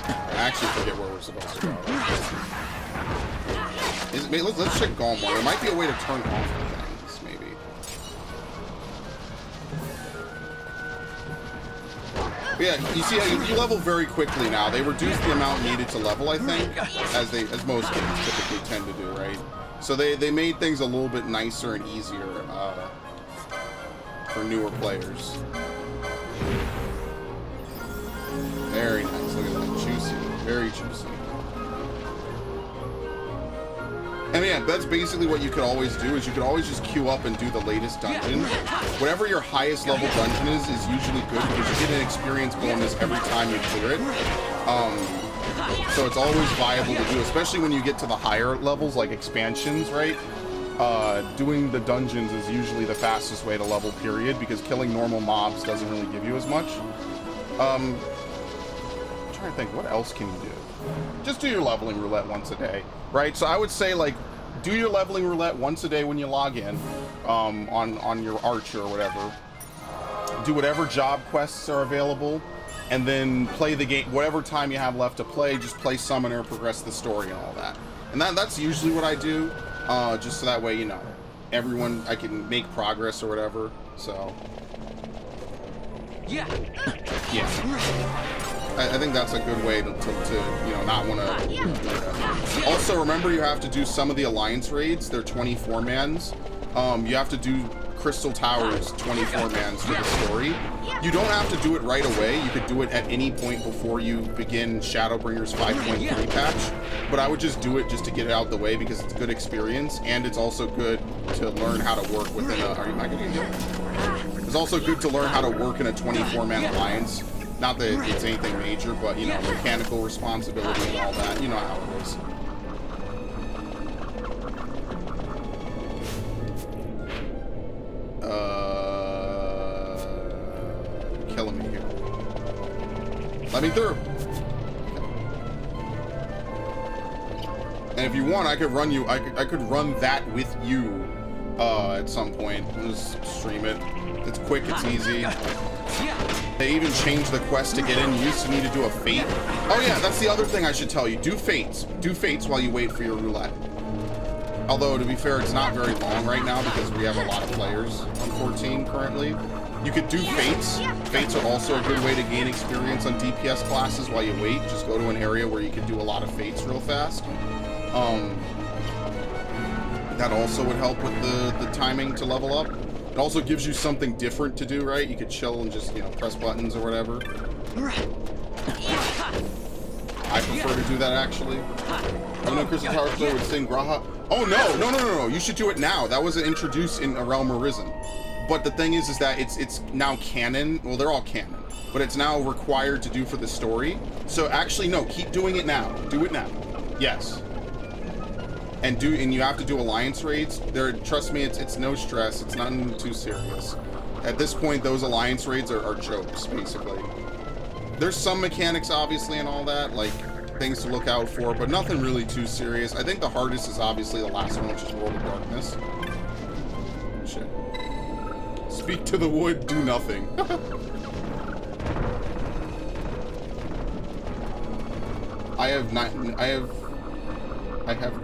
I actually forget where we're supposed to go. Let's check Galmor. There might be a way to turn off the things, maybe. But yeah, you see how you level very quickly now. They reduced the amount needed to level, I think, as most games typically tend to do, right? So they made things a little bit nicer and easier for newer players. Very nice. Look at that. Juicy. Very juicy. And yeah, that's basically what you could always do, is you could always just queue up and do the latest dungeon. Whatever your highest level dungeon is usually good, because you get an experience bonus every time you clear it. So it's always viable to do, especially when you get to the higher levels, like expansions, right? Doing the dungeons is usually the fastest way to level, period, because killing normal mobs doesn't really give you as much. I'm trying to think, what else can you do? Just do your leveling roulette once a day, right? So I would say, like, do your leveling roulette once a day when you log in, on your archer or whatever. Do whatever job quests are available, and then play the game whatever time you have left to play. Just play summoner, progress the story, and all that. And that's usually what I do, just so that way, you know, I can make progress or whatever. So yeah. I think that's a good way to you know, not want to. Also, remember, you have to do some of the alliance raids. They're 24-mans. You have to do Crystal Towers 24-mans for the story. You don't have to do it right away. You could do it at any point before you begin Shadowbringers 5.3 patch. But I would just do it just to get it out the way, because it's a good experience, and it's also good to learn how to work within a. Am I getting it? It's also good to learn how to work in a 24-man alliance. Not that it's anything major, but, you know, mechanical responsibility and all that. You know how it is. Killing me here. Let me through. And if you want, I could run you. I could run that with you at some point. I'll just stream it. It's quick. It's easy. They even changed the quest to get in. You used to need to do a fate. Oh yeah, that's the other thing I should tell you. Do fates. Do fates while you wait for your roulette. Although, to be fair, it's not very long right now because we have a lot of players on 14 currently. You could do fates. Fates are also a good way to gain experience on DPS classes while you wait. Just go to an area where you can do a lot of fates real fast. That also would help with the timing to level up. It also gives you something different to do, right? You could chill and just, you know, press buttons or whatever. I prefer to do that, actually. I know Crystal Tower player would sing Graha. Oh, no. You should do it now. That wasn't introduced in A Realm Arisen. But the thing is that it's now canon. Well, they're all canon. But it's now required to do for the story. So actually, no, keep doing it now. Do it now. Yes. And you have to do alliance raids. Trust me, it's no stress. It's nothing too serious. At this point, those alliance raids are jokes, basically. There's some mechanics, obviously, and all that, like things to look out for, but nothing really too serious. I think the hardest is obviously the last one, which is World of Darkness. Shit. Speak to the wood, do nothing. I have I have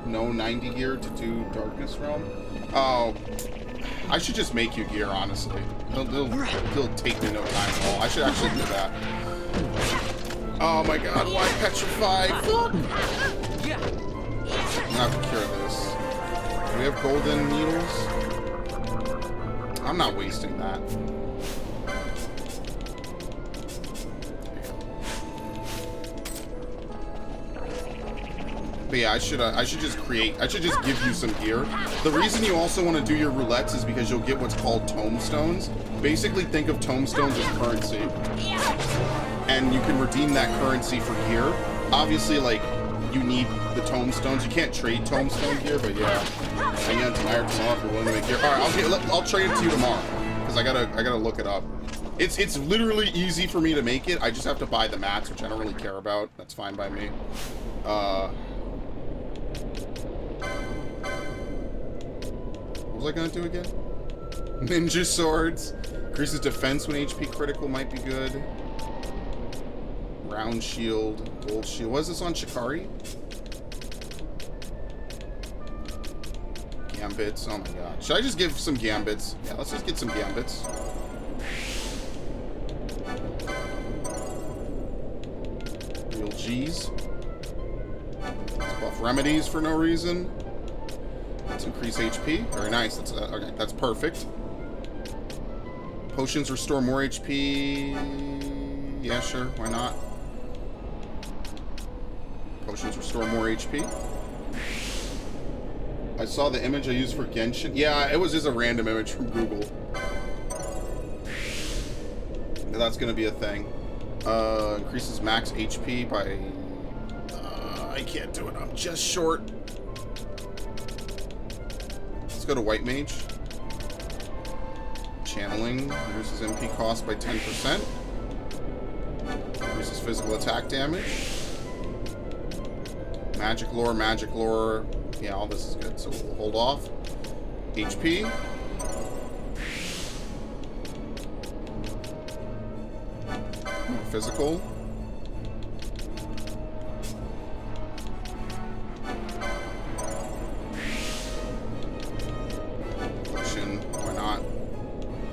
no 90 gear to do Darkness Realm. Oh, I should just make you gear, honestly. It'll take me no time at all. I should actually do that. Oh my god, why petrify? Fuck! I'm gonna have to cure this. Do we have golden needles? I'm not wasting that. But yeah, I should just give you some gear. The reason you also want to do your roulettes is because you'll get what's called tombstones. Basically, think of tombstones as currency. And you can redeem that currency for gear. Obviously, like, you need the tombstones. You can't trade tombstone gear, but yeah. Hang on tonight or tomorrow if you're willing to make gear. Alright, I'll trade it to you tomorrow. Because I gotta look it up. It's literally easy for me to make it. I just have to buy the mats, which I don't really care about. That's fine by me. What was I gonna do again? Ninja swords. Increases defense when HP critical might be good. Round shield, gold shield. What is this on Shikari? Gambits. Oh my god. Should I just give some gambits? Yeah, let's just get some gambits. Real G's. Let's buff remedies for no reason. Let's increase HP. Very nice. That's okay. That's perfect. Potions restore more HP. Yeah, sure. Why not? Potions restore more HP. I saw the image I used for Genshin. Yeah, it was just a random image from Google. That's gonna be a thing. Increases max HP by... I can't do it. I'm just short. Let's go to White Mage. Channeling. Reduces MP cost by 10%. Increases physical attack damage. Magic lore. Yeah, all this is good. So we'll hold off. HP. More physical. Potion. Why not?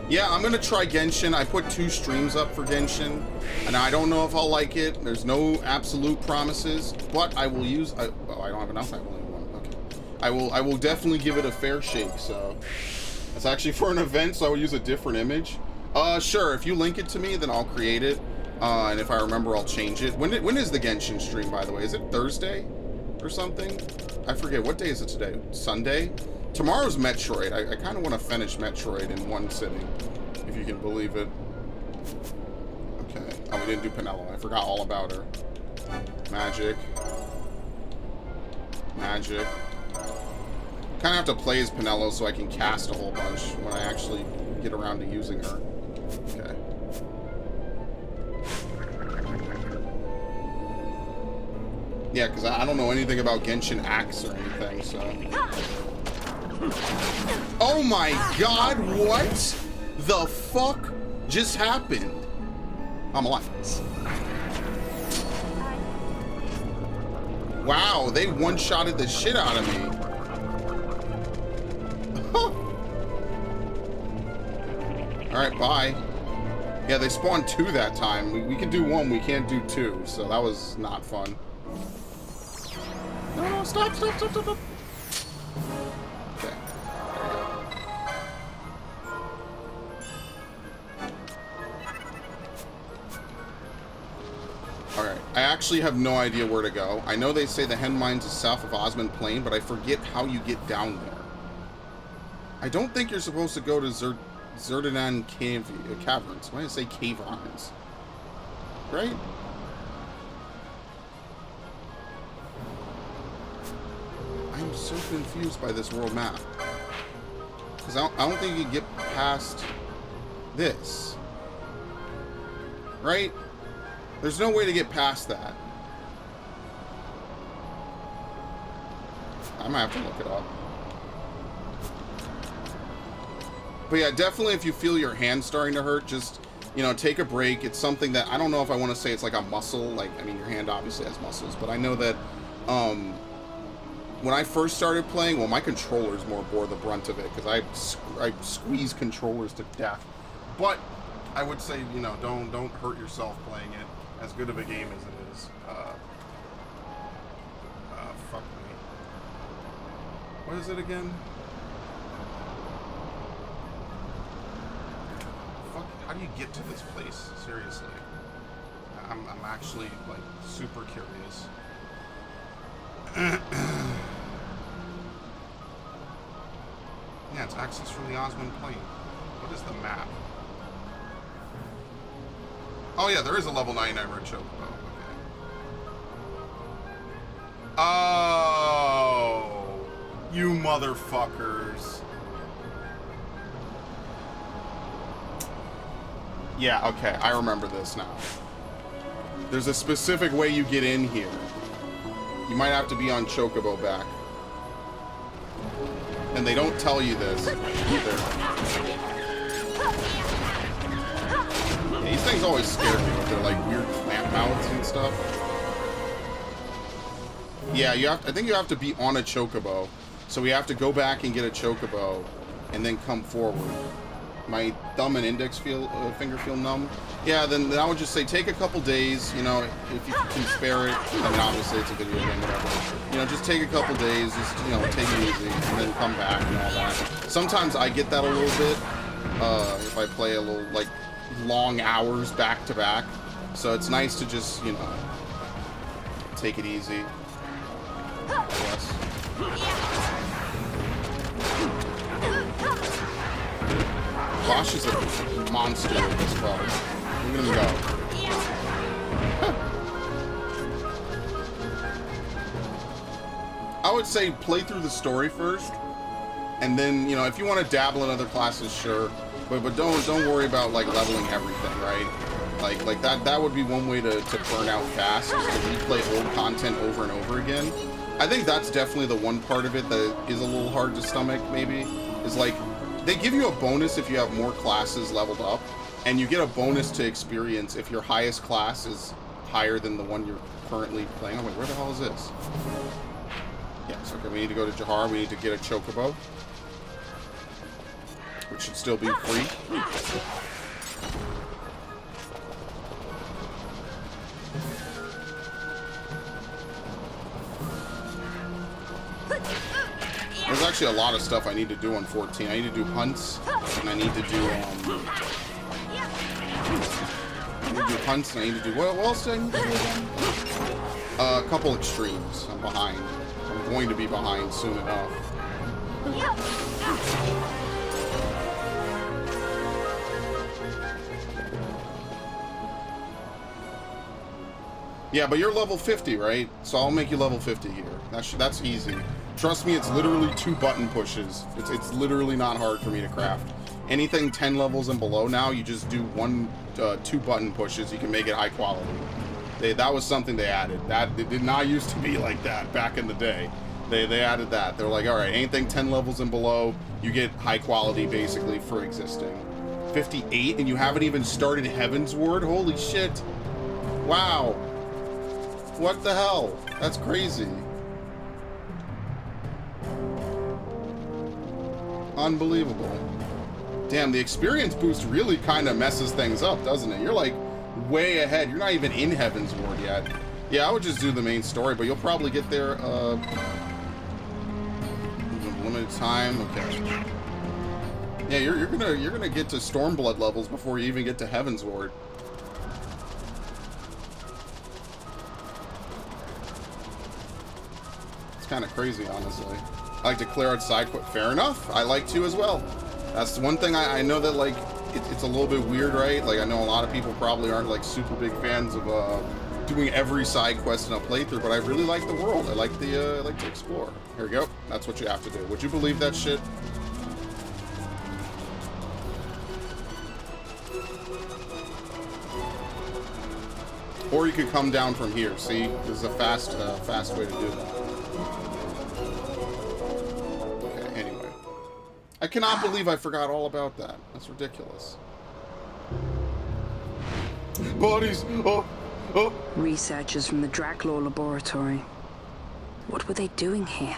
Yeah, I'm gonna try Genshin. I put 2 streams up for Genshin, and I don't know if I'll like it. There's no absolute promises, but I will use. Oh, I don't have enough. I will. Okay. I will definitely give it a fair shake. So it's actually for an event, so I will use a different image. Sure. If you link it to me, then I'll create it, and if I remember, I'll change it. When is the Genshin stream, by the way? Is it Thursday or something? I forget. What day is it today? Sunday. Tomorrow's Metroid. I kind of want to finish Metroid in one sitting, if you can believe it. Okay. Oh, we didn't do Penelo. I forgot all about her. Magic. Kind of have to play as Penelo so I can cast a whole bunch when I actually get around to using her. Okay. Yeah, because I don't know anything about Genshin Axe or anything, so... Oh my god, what the fuck just happened? I'm alive. Wow, they one-shotted the shit out of me. Alright, bye. Yeah, they spawned 2 that time. We can do 1, we can't do 2, so that was not fun. No, stop. Okay. Alright, I actually have no idea where to go. I know they say the Hen Mines is south of Osmond Plain, but I forget how you get down there. I don't think you're supposed to go to Zerdanan Caverns. Why did I say caverns? Right? I'm so confused by this world map. Because I don't think you can get past this. Right? There's no way to get past that. I might have to look it up. But yeah, definitely if you feel your hand starting to hurt, just, you know, take a break. It's something that, I don't know if I want to say it's like a muscle. Like, I mean, your hand obviously has muscles, but I know that, when I first started playing, well, my controllers more bore the brunt of it, because I squeeze controllers to death. But I would say, you know, don't hurt yourself playing it. As good of a game as it is. Fuck me. What is it again? Fuck, how do you get to this place? Seriously. I'm actually, like, super curious. Yeah, it's access from the Osmond Plain. What is the map? Oh yeah, there is a level 99 red chocobo. Okay. Oh, you motherfuckers. Yeah, okay, I remember this now. There's a specific way you get in here. You might have to be on chocobo back. And they don't tell you this either. These things always scared me with their like weird clamp mouths and stuff. Yeah, I think you have to be on a chocobo. So we have to go back and get a chocobo and then come forward. My thumb and index finger feel numb. Yeah, then I would just say take a couple days, you know, if you can spare it. I mean, obviously it's a video game, whatever. You know, just take a couple days, just, you know, take it easy, and then come back and all that. Sometimes I get that a little bit, if I play a little, like, long hours back to back. So it's nice to just, you know, take it easy. Yes. Bosch is a monster as well. Look at him go. I would say play through the story first, and then, you know, if you want to dabble in other classes, sure, but don't worry about like leveling everything, right? Like that would be one way to burn out fast, is to replay old content over and over again. I think that's definitely the one part of it that is a little hard to stomach, maybe, is like, they give you a bonus if you have more classes leveled up, and you get a bonus to experience if your highest class is higher than the one you're currently playing. Oh wait, where the hell is this? Yes, okay, we need to go to Jahar, we need to get a chocobo, which should still be free. There's actually a lot of stuff I need to do on 14. I need to do hunts, and I need to do, hunts, and I need to do, what else do I need to do again? A couple extremes. I'm behind. I'm going to be behind soon enough. Yeah, but you're level 50, right? So I'll make you level 50 here. That's easy. Trust me, it's literally 2 button pushes. It's literally not hard for me to craft. Anything 10 levels and below now, you just do 2 button pushes. You can make it high quality. That was something they added. It did not used to be like that back in the day. They added that. They're like, all right, anything 10 levels and below, you get high quality basically for existing. 58, and you haven't even started Heaven's Ward? Holy shit. Wow. What the hell? That's crazy. Unbelievable. Damn, the experience boost really kind of messes things up, doesn't it? You're like way ahead. You're not even in Heaven's Ward yet. Yeah, I would just do the main story, but you'll probably get there, limited time. Okay. Yeah, you're gonna get to Stormblood levels before you even get to Heaven's Ward. It's kind of crazy, honestly. I like to clear out side quest. Fair enough. I like to as well. That's one thing I know that, like, it's a little bit weird, right? Like, I know a lot of people probably aren't, like, super big fans of doing every side quest in a playthrough, but I really like the world. I like I like to explore. Here we go. That's what you have to do. Would you believe that shit? Or you could come down from here. See, this is a fast way to do that. I cannot believe I forgot all about that. That's ridiculous. Bodies! Oh! Oh! Researchers from the Draclaw laboratory. What were they doing here?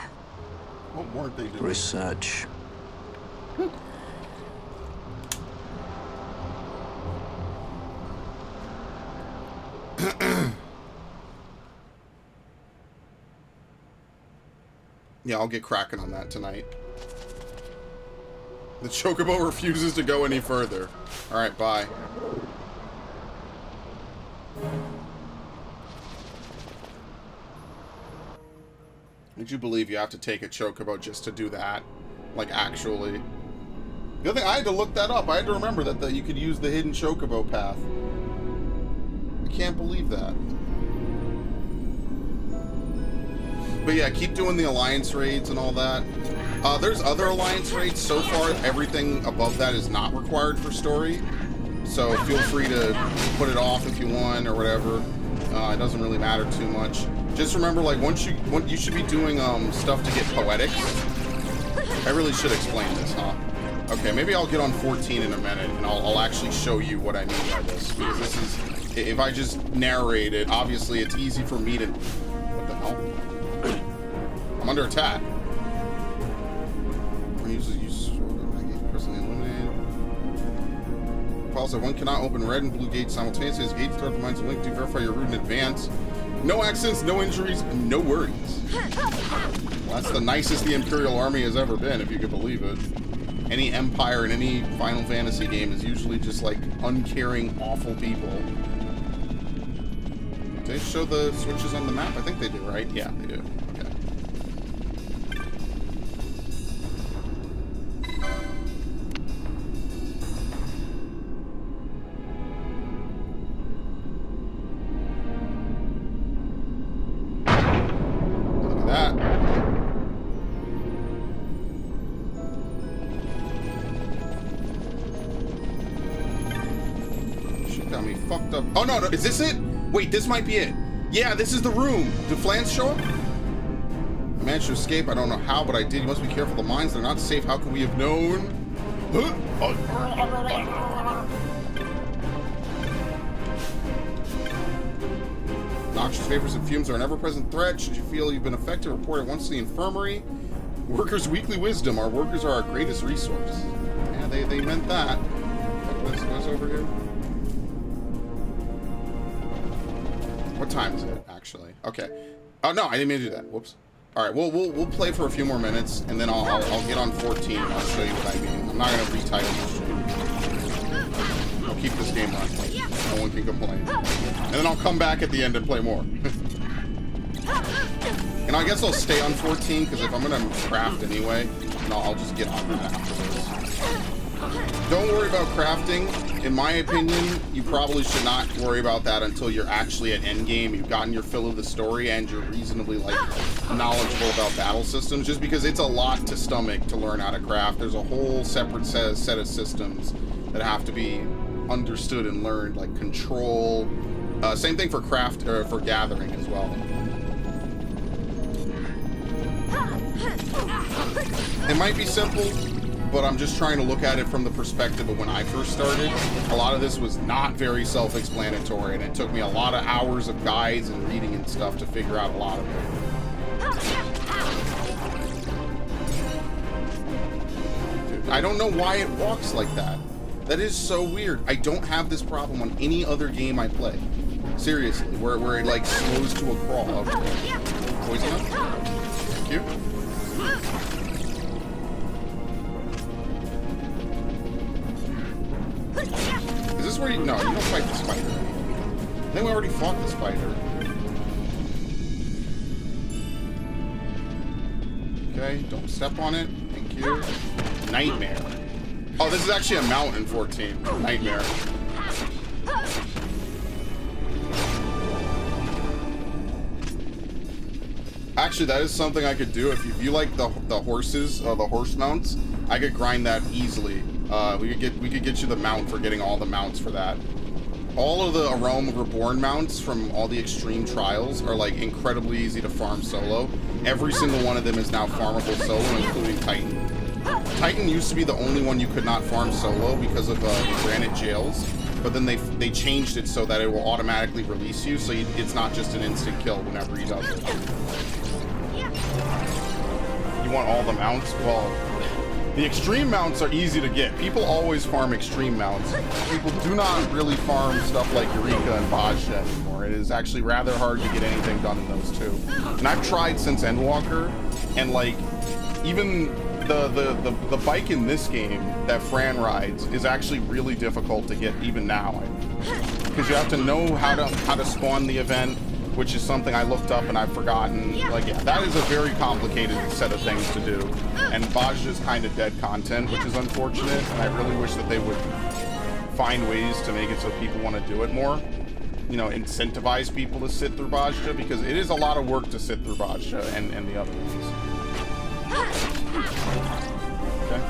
What weren't they doing? Research. Yeah, I'll get cracking on that tonight. The Chocobo refuses to go any further. Alright, bye. Would you believe you have to take a Chocobo just to do that? Like, actually. The other thing, I had to look that up. I had to remember that you could use the hidden Chocobo path. I can't believe that. But yeah, keep doing the Alliance raids and all that. There's other Alliance raids. So far, everything above that is not required for story. So feel free to put it off if you want or whatever. It doesn't really matter too much. Just remember, like, you should be doing stuff to get poetics. I really should explain this, huh? Okay, maybe I'll get on 14 in a minute, and I'll actually show you what I mean by this. Because this is, if I just narrate it, obviously it's easy for me to... What the hell? I'm under attack. Personally eliminated. Pause. One cannot open red and blue gates simultaneously. As gates start the minds of Link to verify your route in advance. No accidents, no injuries, no worries. Well, that's the nicest the Imperial Army has ever been, if you could believe it. Any Empire in any Final Fantasy game is usually just like uncaring, awful people. Do they show the switches on the map? I think they do, right? Yeah, they do. Okay. Look at that. Shit got me fucked up. Oh, no, no, is this it? Wait, this might be it. Yeah, this is the room. Do Flans show up? I managed to escape. I don't know how, but I did. You must be careful. The mines, they're not safe. How could we have known? Noxious vapors and fumes are an ever-present threat. Should you feel you've been affected, report at once to the infirmary. Workers' weekly wisdom. Our workers are our greatest resource. Yeah, they meant that. What's over here? What time is it, actually? Okay. Oh, no, I didn't mean to do that. Whoops. All right, we'll play for a few more minutes, and then I'll get on 14, and I'll show you what I mean. I'm not going to retitle this stream. I'll keep this game running. No one can complain. And then I'll come back at the end and play more. And I guess I'll stay on 14, because if I'm going to craft anyway, I'll just get on that after this. Don't worry about crafting. In my opinion, you probably should not worry about that until you're actually at endgame. You've gotten your fill of the story and you're reasonably knowledgeable about battle systems. Just because it's a lot to stomach to learn how to craft. There's a whole separate set of systems that have to be understood and learned, like control. Same thing for craft or for gathering as well. It might be simple, but I'm just trying to look at it from the perspective of when I first started. A lot of this was not very self-explanatory, and it took me a lot of hours of guides and reading and stuff to figure out a lot of it. Dude, I don't know why it walks like that. That is so weird. I don't have this problem on any other game I play. Seriously, where it like slows to a crawl. Poison up? Thank you. Is this where you... No, you don't fight the spider. I think we already fought the spider. Okay, don't step on it. Thank you. Nightmare. Oh, this is actually a mount in 14. Nightmare. Actually, that is something I could do. If you like the horses, the horse mounts, I could grind that easily. We could get you the mount for getting all the mounts for that. All of the A Realm of Reborn mounts from all the extreme trials are like incredibly easy to farm solo. Every single one of them is now farmable solo, including Titan. Titan used to be the only one you could not farm solo because of the granite jails, but then they changed it so that it will automatically release you, so it's not just an instant kill whenever he does it. You want all the mounts? Well, the extreme mounts are easy to get. People always farm extreme mounts. People do not really farm stuff like Eureka and Bajra anymore. It is actually rather hard to get anything done in those two. And I've tried since Endwalker, and like, even the bike in this game that Fran rides is actually really difficult to get even now. Because you have to know how to spawn the event, which is something I looked up and I've forgotten. Like, yeah, that is a very complicated set of things to do. And Bajra's kind of dead content, which is unfortunate, and I really wish that they would find ways to make it so people want to do it more. You know, incentivize people to sit through Bajra, because it is a lot of work to sit through Bajra and the other ones. Okay.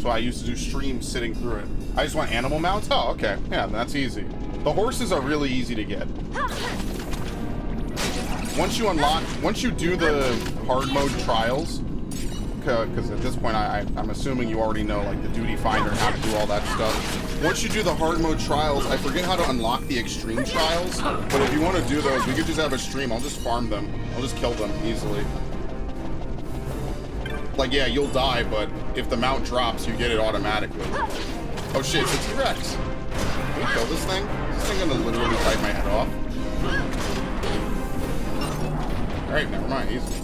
So I used to do streams sitting through it. I just want animal mounts? Oh, okay. Yeah, that's easy. The horses are really easy to get. Once you do the hard mode trials, because at this point I'm assuming you already know like the duty finder and how to do all that stuff. Once you do the hard mode trials, I forget how to unlock the extreme trials, but if you want to do those, we could just have a stream. I'll just farm them. I'll just kill them easily. Like, yeah, you'll die, but if the mount drops, you get it automatically. Oh shit, it's a T-Rex. Can we kill this thing? Is this thing gonna literally bite my head off? Alright, never mind, easy.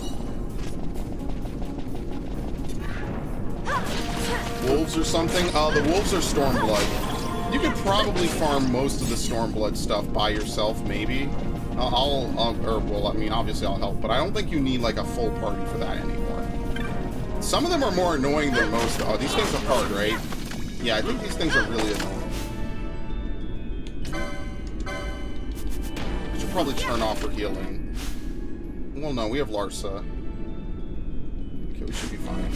Wolves or something? The wolves are Stormblood. You could probably farm most of the Stormblood stuff by yourself, maybe. I mean, obviously I'll help, but I don't think you need like a full party for that anymore. Some of them are more annoying than most. Oh, these things are hard, right? Yeah, I think these things are really annoying. I should probably turn off her healing. Well, no, we have Larsa. Okay, we should be fine.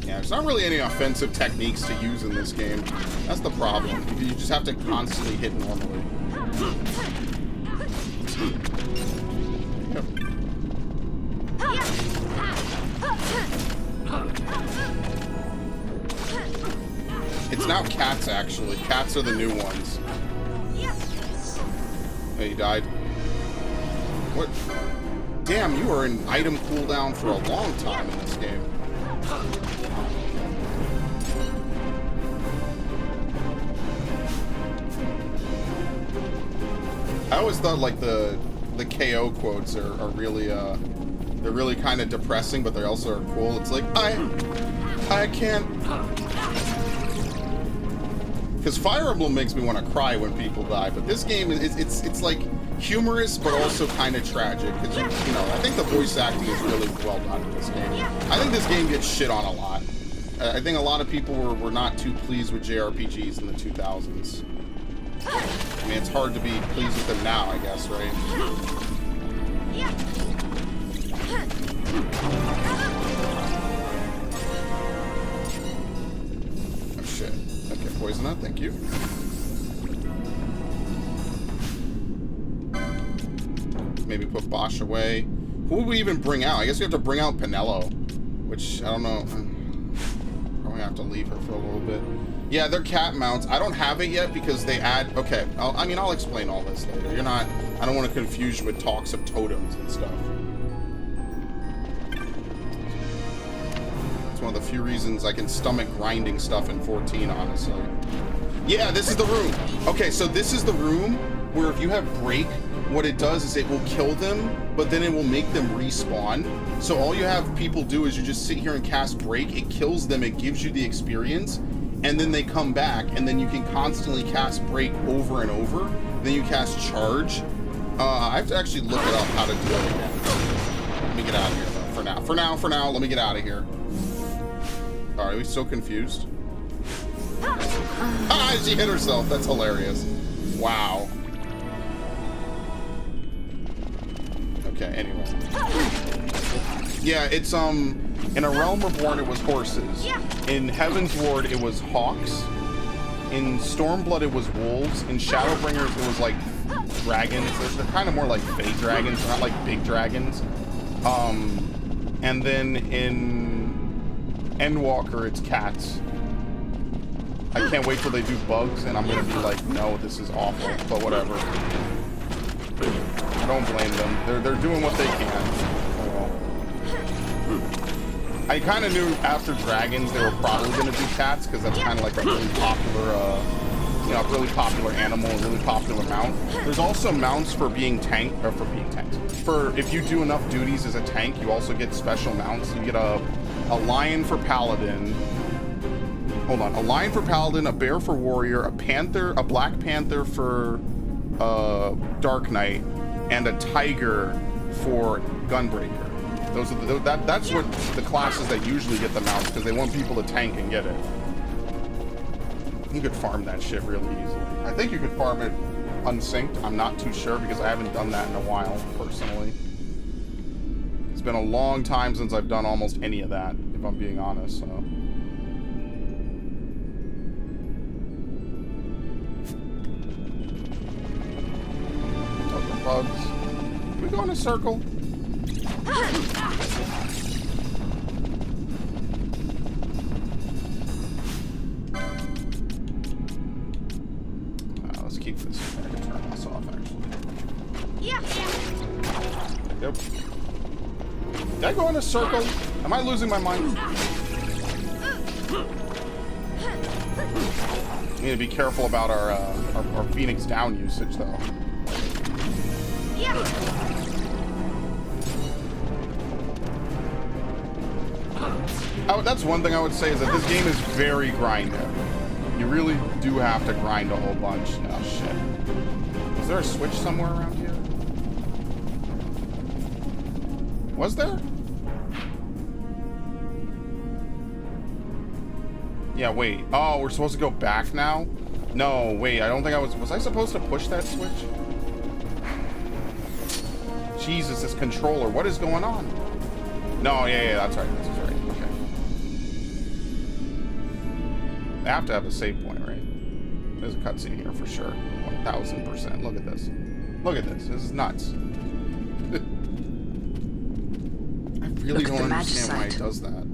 Yeah, there's not really any offensive techniques to use in this game. That's the problem. You just have to constantly hit normally. Yep. It's now cats, actually. Cats are the new ones. Oh, you died. What? Damn, you are in item cooldown for a long time in this game. I always thought like the KO quotes are really they're really kind of depressing, but they also are cool. It's like I can't, because Fire Emblem makes me want to cry when people die, but this game it's like humorous but also kind of tragic, because you know, I think the voice acting is really well done in this game. I think this game gets shit on a lot. I think a lot of people were not too pleased with JRPGs in the 2000s. I mean, it's hard to be pleased with them now, I guess, right? Oh, shit. Okay, Poisoner, thank you. Maybe put Bosch away. Who would we even bring out? I guess we have to bring out Penelo, which, I don't know. Probably have to leave her for a little bit. Yeah, they're cat mounts. I don't have it yet because they add... Okay, I'll explain all this later. You're not... I don't want to confuse you with talks of totems and stuff. It's one of the few reasons I can stomach grinding stuff in 14, honestly. Yeah, this is the room. Okay, so this is the room where if you have break, what it does is it will kill them, but then it will make them respawn. So all you have people do is you just sit here and cast break. It kills them. It gives you the experience. And then they come back, and then you can constantly cast break over and over. Then you cast charge. I have to actually look it up how to do it again. Let me get out of here, though, for now, let me get out of here. Are we so confused? Ah, she hit herself. That's hilarious. Wow. Okay, anyway. Yeah, it's, in A Realm Reborn, it was horses. In Heaven's Ward, it was hawks. In Stormblood, it was wolves. In Shadowbringers, it was, like, dragons. They're kind of more like fey dragons, not like big dragons. And then in Endwalker, it's cats. I can't wait till they do bugs, and I'm gonna be like, no, this is awful, but whatever. I don't blame them. They're doing what they can. Oh well. I kind of knew after dragons they were probably gonna do cats, because that's kind of like a really popular, you know, a really popular animal, a really popular mount. There's also mounts for being tanked, or for being tanked. For if you do enough duties as a tank, you also get special mounts. You get a lion for paladin. Hold on, a lion for paladin, a bear for warrior, a panther, a black panther for Dark Knight, and a tiger for gunbreaker. Those are that's what the classes that usually get the mounts, because they want people to tank and get it. You could farm that shit really easily. I think you could farm it unsynced. I'm not too sure because I haven't done that in a while, personally. It's been a long time since I've done almost any of that, if I'm being honest, so. Bugs. Can we go in a circle? Let's keep this. I can turn this off, actually. Yeah. Yep. Did I go in a circle? Am I losing my mind? We need to be careful about our Phoenix down usage, though. Oh, that's one thing I would say is that this game is very grind heavy. You really do have to grind a whole bunch. Oh shit. Is there a switch somewhere around here? Was there? Yeah, wait. Oh, we're supposed to go back now? No, wait, I don't think I was I supposed to push that switch? Jesus, this controller, what is going on? No, yeah, that's right, that's right, okay. They have to have a save point, right? There's a cutscene here for sure, 1000%. Look at this. Look at this, this is nuts. I really don't understand why he does that.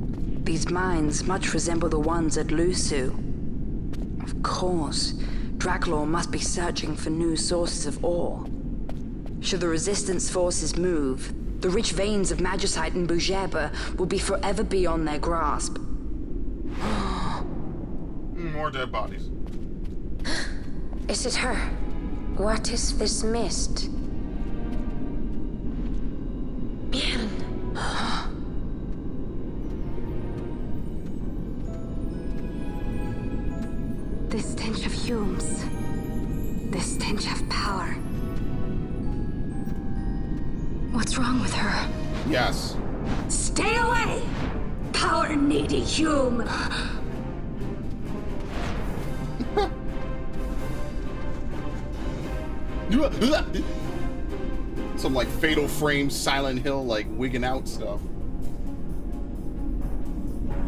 These mines much resemble the ones at Lusu. Of course, Draklor must be searching for new sources of ore. Should the Resistance forces move, the rich veins of magicite in Bujeba will be forever beyond their grasp. More dead bodies. Is it her? What is this mist? Bien. The stench of fumes. The stench of power. What's wrong with her? Yes. Stay away! Power-needy Hume! Some like Fatal Frame, Silent Hill, like wigging out stuff.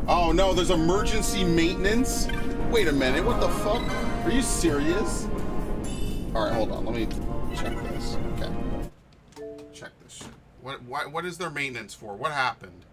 Oh no, there's emergency maintenance? Wait a minute, what the fuck? Are you serious? Alright, hold on, let me check this. Okay. Check this shit. What is their maintenance for? What happened?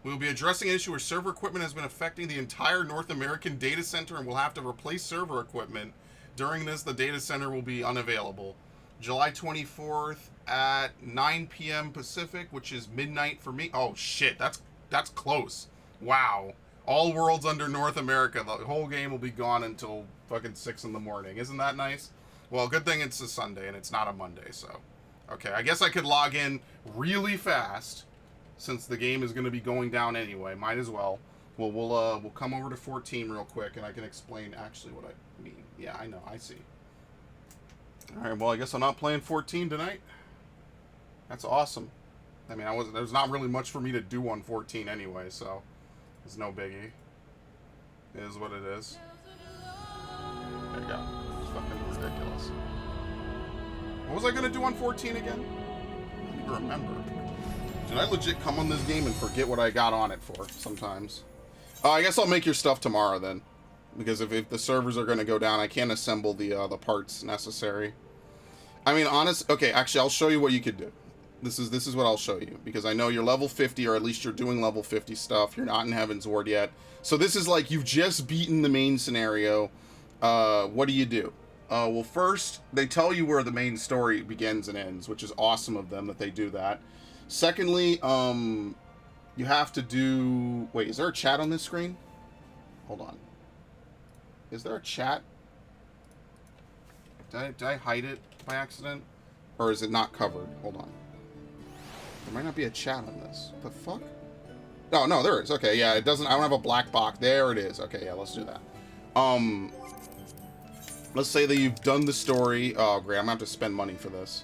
We will be addressing an issue where server equipment has been affecting the entire North American data center and will have to replace server equipment. During this, the data center will be unavailable. July 24th at 9 p.m. Pacific, which is midnight for me. Oh shit, that's close. Wow. All worlds under North America. The whole game will be gone until fucking 6 in the morning. Isn't that nice? Well, good thing it's a Sunday and it's not a Monday, so. Okay, I guess I could log in really fast since the game is going to be going down anyway. Might as well. Well, we'll come over to 14 real quick and I can explain actually what I mean. Yeah, I know. I see. All right, well, I guess I'm not playing 14 tonight. That's awesome. I mean, there's not really much for me to do on 14 anyway, so it's no biggie. It is what it is. There you go. It's fucking ridiculous. What was I gonna do on 14 again? I don't even remember. Did I legit come on this game and forget what I got on it for sometimes? I guess I'll make your stuff tomorrow then. Because if the servers are gonna go down, I can't assemble the parts necessary. I mean, okay, actually, I'll show you what you could do. This is what I'll show you, because I know you're level 50, or at least you're doing level 50 stuff. You're not in Heaven's Ward yet. So this is like you've just beaten the main scenario. What do you do? Well, first, they tell you where the main story begins and ends, which is awesome of them that they do that. Secondly, you have to do... Wait, is there a chat on this screen? Hold on. Is there a chat? Did I hide it by accident? Or is it not covered? Hold on. There might not be a chat on this. What the fuck? Oh, no, there is. Okay, yeah, it doesn't... I don't have a black box. There it is. Okay, yeah, let's do that. Let's say that you've done the story. Oh, great. I'm going to have to spend money for this.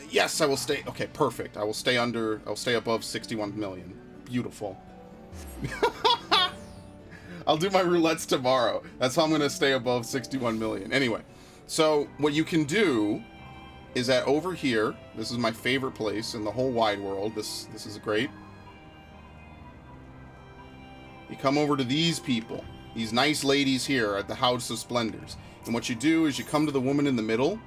Yes, I will stay... Okay, perfect. I will stay under... I'll stay above 61 million. Beautiful. I'll do my roulettes tomorrow. That's how I'm going to stay above 61 million. Anyway, so what you can do is that over here, this is my favorite place in the whole wide world. This is great. You come over to these people, these nice ladies here at the House of Splendors. And what you do is you come to the woman in the middle.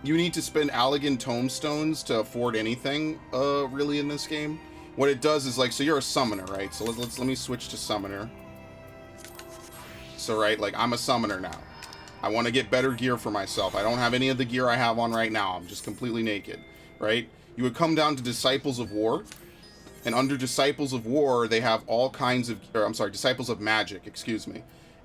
You need to spend Allegan tomestones to afford anything, really, in this game. What it does is, like, so you're a summoner, right? So let me switch to summoner. So, right, like, I'm a summoner now. I want to get better gear for myself. I don't have any of the gear I have on right now. I'm just completely naked, right? You would come down to Disciples of War. And under Disciples of War, they have all kinds of... Or, I'm sorry, Disciples of Magic, excuse me.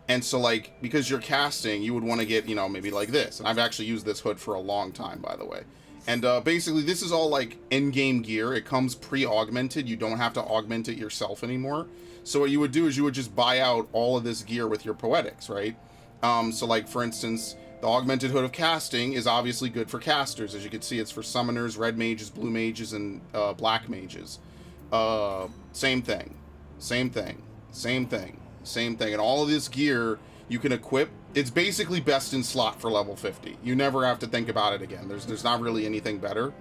And so, like, because you're casting, you would want to get, you know, maybe like this. And I've actually used this hood for a long time, by the way. And basically, this is all, like, in-game gear. It comes pre-augmented. You don't have to augment it yourself anymore. So what you would do is you would just buy out all of this gear with your Poetics, right? So, like, for instance, the Augmented Hood of Casting is obviously good for casters. As you can see, it's for summoners, red mages, blue mages, and black mages. Same thing. Same thing. Same thing. Same thing. And all of this gear you can equip. It's basically best in slot for level 50. You never have to think about it again. There's not really anything better.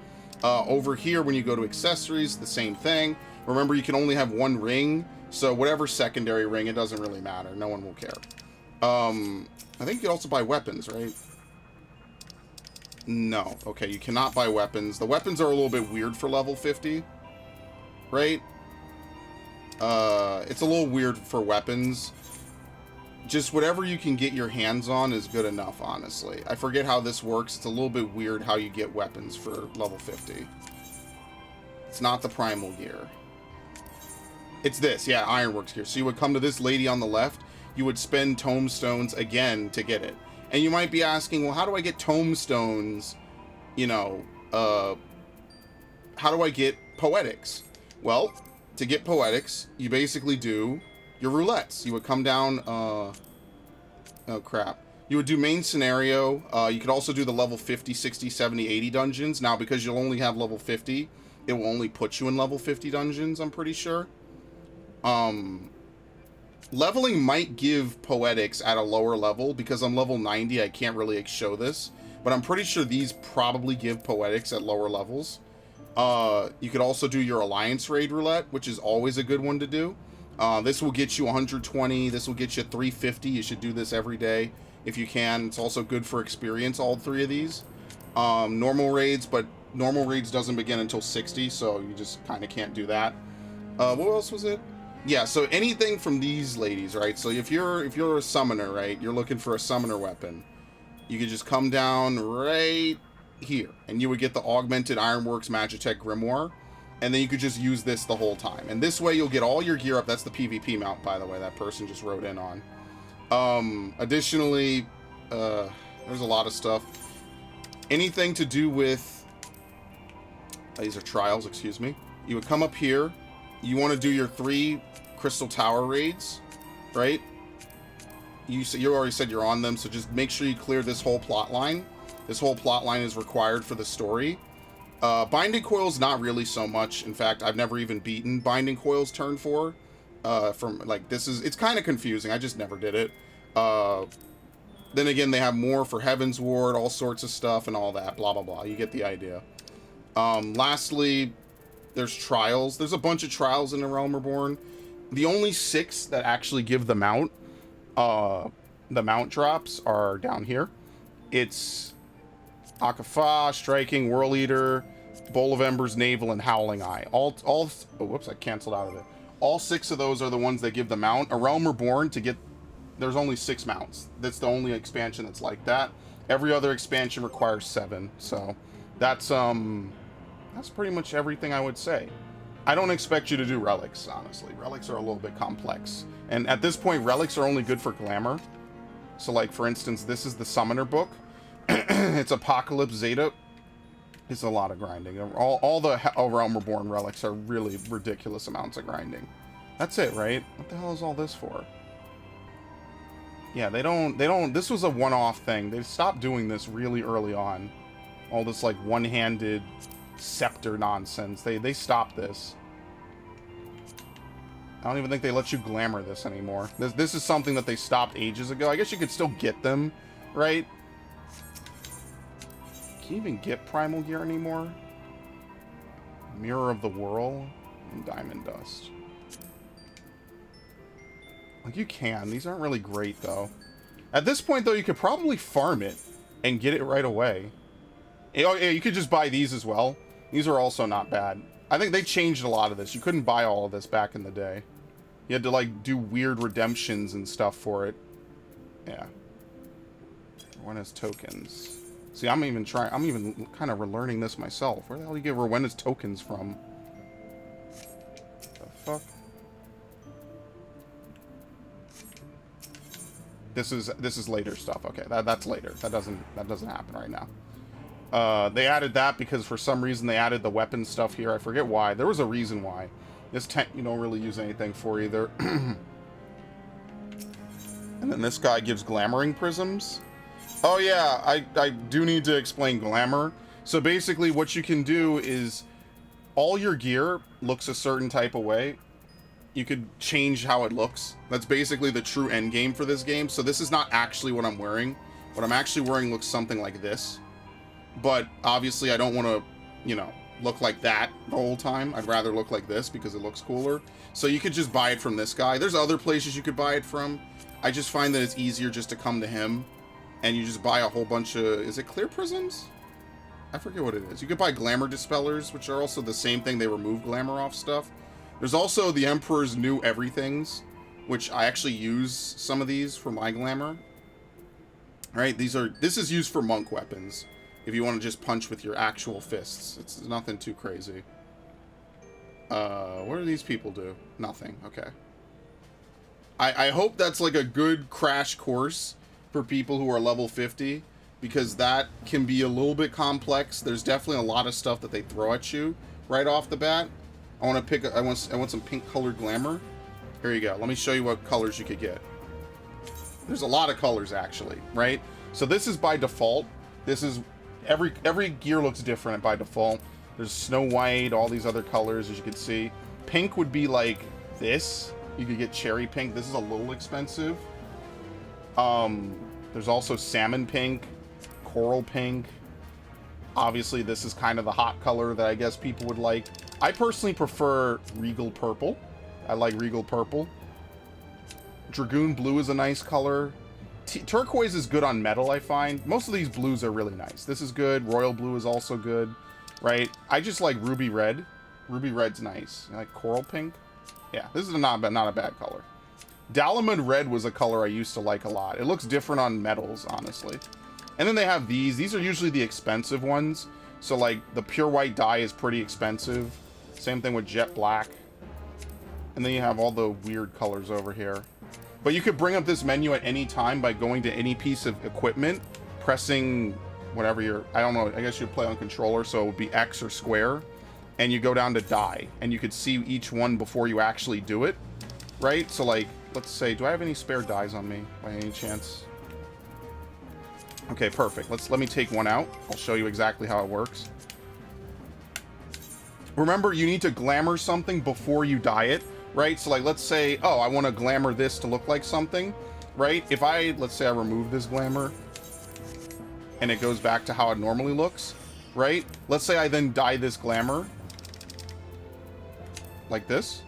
Over here, when you go to accessories, the same thing. Remember, you can only have one ring. So whatever secondary ring, it doesn't really matter. No one will care. I think you can also buy weapons, right? No. Okay, you cannot buy weapons. The weapons are a little bit weird for level 50. Right? It's a little weird for weapons. Just whatever you can get your hands on is good enough, honestly. I forget how this works. It's a little bit weird how you get weapons for level 50. It's not the primal gear. It's this, yeah, Ironworks gear. So you would come to this lady on the left. You would spend tomestones again to get it. And you might be asking, well, how do I get tomestones? You know, how do I get poetics? Well, to get poetics, you basically do your roulettes. You would come down, oh crap. You would do main scenario. You could also do the level 50, 60, 70, 80 dungeons. Now, because you'll only have level 50, it will only put you in level 50 dungeons, I'm pretty sure. Leveling might give poetics at a lower level, because I'm level 90, I can't really show this. But I'm pretty sure these probably give poetics at lower levels. You could also do your Alliance Raid Roulette, which is always a good one to do. This will get you 120. This will get you 350. You should do this every day if you can. It's also good for experience, all three of these. Normal raids, but normal raids doesn't begin until 60, so you just kind of can't do that. What else was it? Yeah, so anything from these ladies, right? So if you're a summoner, right? You're looking for a summoner weapon. You could just come down right here, and you would get the Augmented Ironworks Magitech Grimoire, and then you could just use this the whole time. And this way you'll get all your gear up. That's the PvP mount, by the way, that person just wrote in on. Additionally, there's a lot of stuff. Anything to do with... these are trials, excuse me. You would come up here. You want to do your 3 Crystal Tower raids, right? You already said you're on them, so just make sure you clear this whole plot line. This whole plot line is required for the story. Binding Coil's not really so much. In fact, I've never even beaten Binding Coil's turn 4. It's kind of confusing. I just never did it. Then again, they have more for Heaven's Ward, all sorts of stuff and all that, blah, blah, blah. You get the idea. Lastly, there's trials. There's a bunch of trials in The Realm Reborn. The only 6 that actually give the mount drops are down here. It's Akafa, Striking, Whirl Eater, Bowl of Embers, Navel, and Howling Eye. Oh, whoops, I canceled out of it. All 6 of those are the ones that give the mount. A Realm Reborn, to get, there's only 6 mounts. That's the only expansion that's like that. Every other expansion requires 7. So that's pretty much everything I would say. I don't expect you to do relics, honestly. Relics are a little bit complex. And at this point, relics are only good for glamour. So like, for instance, this is the Summoner book. It's Apocalypse Zeta. It's a lot of grinding. All the Realm Reborn relics are really ridiculous amounts of grinding. That's it, right? What the hell is all this for? Yeah, they don't, this was a one-off thing. They stopped doing this really early on. All this, like, one-handed scepter nonsense. They stopped this. I don't even think they let you glamour this anymore. This is something that they stopped ages ago. I guess you could still get them, right? Can you even get Primal Gear anymore? Mirror of the Whirl and Diamond Dust. Like, you can. These aren't really great, though. At this point, though, you could probably farm it and get it right away. Oh, yeah, you could just buy these as well. These are also not bad. I think they changed a lot of this. You couldn't buy all of this back in the day. You had to, like, do weird redemptions and stuff for it. Yeah. Rowena's tokens. See, I'm even kind of relearning this myself. Where the hell do you get Rowena's tokens from? The fuck? This is later stuff. Okay, that's later. That doesn't happen right now. They added that because for some reason they added the weapon stuff here. I forget why. There was a reason why. This tent you don't really use anything for either. And then this guy gives glamoring prisms. Oh yeah, I do need to explain glamour. So basically what you can do is all your gear looks a certain type of way. You could change how it looks. That's basically the true end game for this game. So this is not actually what I'm wearing. What I'm actually wearing looks something like this. But obviously I don't want to, you know, look like that the whole time. I'd rather look like this because it looks cooler. So you could just buy it from this guy. There's other places you could buy it from. I just find that it's easier just to come to him. And you just buy a whole bunch of... Is it clear prisms? I forget what it is. You could buy glamour dispellers, which are also the same thing. They remove glamour off stuff. There's also the Emperor's New Everythings, which I actually use some of these for my glamour. Right? This is used for monk weapons. If you want to just punch with your actual fists. It's nothing too crazy. What do these people do? Nothing. Okay. I hope that's like a good crash course for people who are level 50, because that can be a little bit complex. There's definitely a lot of stuff that they throw at you right off the bat. I want some pink colored glamour. Here you go. Let me show you what colors you could get. There's a lot of colors actually, right? So this is by default. This is every gear looks different by default. There's Snow White, all these other colors as you can see. Pink would be like this. You could get cherry pink. This is a little expensive. There's also salmon pink, coral pink. Obviously, this is kind of the hot color that I guess people would like. I personally prefer Regal Purple. I like Regal Purple. Dragoon Blue is a nice color. Turquoise is good on metal, I find. Most of these blues are really nice. This is good. Royal Blue is also good, right? I just like Ruby Red. Ruby Red's nice. I like Coral Pink. Yeah, this is not a bad color. Dalamud Red was a color I used to like a lot. It looks different on metals, honestly. And then they have these. These are usually the expensive ones. So, like, the Pure White dye is pretty expensive. Same thing with Jet Black. And then you have all the weird colors over here. But you could bring up this menu at any time by going to any piece of equipment, pressing whatever I don't know, I guess you play on controller, so it would be X or square. And you go down to dye. And you could see each one before you actually do it. Right? So, like, let's say, do I have any spare dyes on me by any chance? Okay, perfect. Let me take one out. I'll show you exactly how it works. Remember, you need to glamour something before you dye it, right? So, like, let's say, oh, I want to glamour this to look like something, right? If let's say I remove this glamour and it goes back to how it normally looks, right? Let's say I then dye this glamour like this.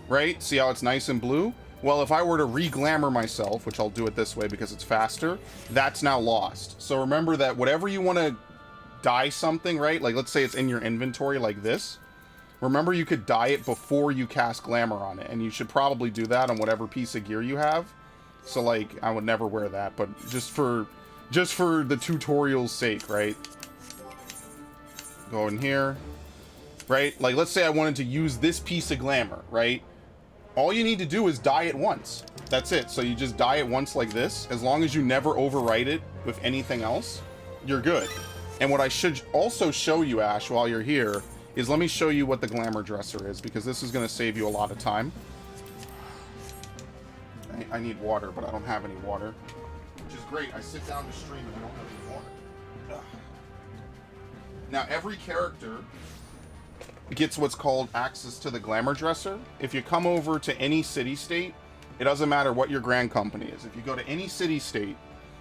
Right? See how it's nice and blue? Well, if I were to re-glamour myself, which I'll do it this way because it's faster, that's now lost. So remember that whatever you want to dye something, right? Like, let's say it's in your inventory like this. Remember, you could dye it before you cast glamour on it, and you should probably do that on whatever piece of gear you have. So, like, I would never wear that, but just for the tutorial's sake, right? Go in here, right? Like, let's say I wanted to use this piece of glamour, right? All you need to do is dye it once. That's it. So you just dye it once like this. As long as you never overwrite it with anything else, you're good. And what I should also show you, Ash, while you're here, is let me show you what the glamour dresser is, because this is going to save you a lot of time. I need water, but I don't have any water. Which is great. I sit down to stream and I don't have any water. Ugh. Now, every character gets what's called access to the glamour dresser. If you come over to any city-state, it doesn't matter what your grand company is. If you go to any city-state,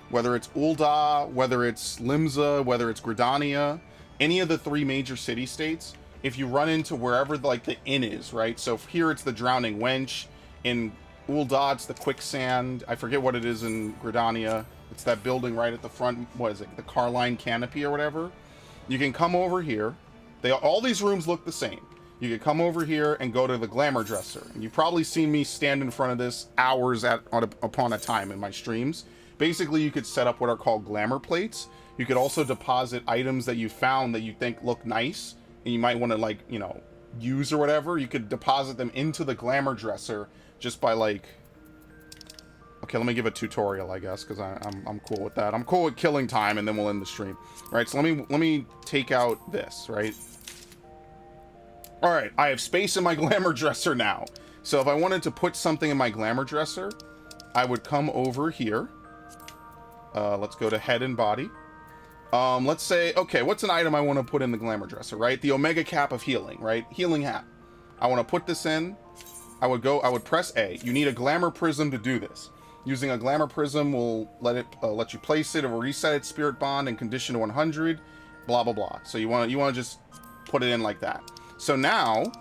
whether it's Ul'dah, whether it's Limsa, whether it's Gridania, any of the 3 major city-states, if you run into wherever like the inn is, right? So here it's the Drowning Wench. In Ul'dah, it's the Quicksand. I forget what it is in Gridania. It's that building right at the front. What is it? The Carline Canopy or whatever. You can come over here. All these rooms look the same. You could come over here and go to the glamour dresser. And you've probably seen me stand in front of this hours upon a time in my streams. Basically, you could set up what are called glamour plates. You could also deposit items that you found that you think look nice and you might want to, like, you know, use or whatever. You could deposit them into the glamour dresser just by, like... Okay, let me give a tutorial, I guess, because I'm cool with that. I'm cool with killing time, and then we'll end the stream. All right, so let me take out this, right? All right, I have space in my glamour dresser now. So if I wanted to put something in my glamour dresser, I would come over here. Let's go to head and body. Let's say, okay, what's an item I want to put in the glamour dresser, right? The Omega Cap of Healing, right? Healing hat. I want to put this in. I would press A. You need a glamour prism to do this. Using a glamour prism will let you place it. It will reset its spirit bond and condition to 100. Blah blah blah. So you want to just put it in like that. So now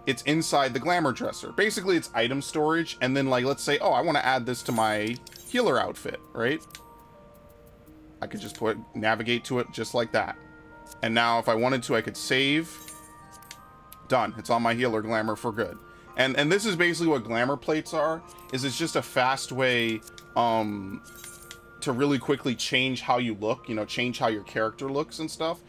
it's inside the glamour dresser. Basically, it's item storage. And then, like, let's say, oh, I want to add this to my healer outfit, right? I could just navigate to it just like that. And now, if I wanted to, I could save. Done. It's on my healer glamour for good. And this is basically what glamour plates are, is it's just a fast way to really quickly change how you look, you know, change how your character looks and stuff.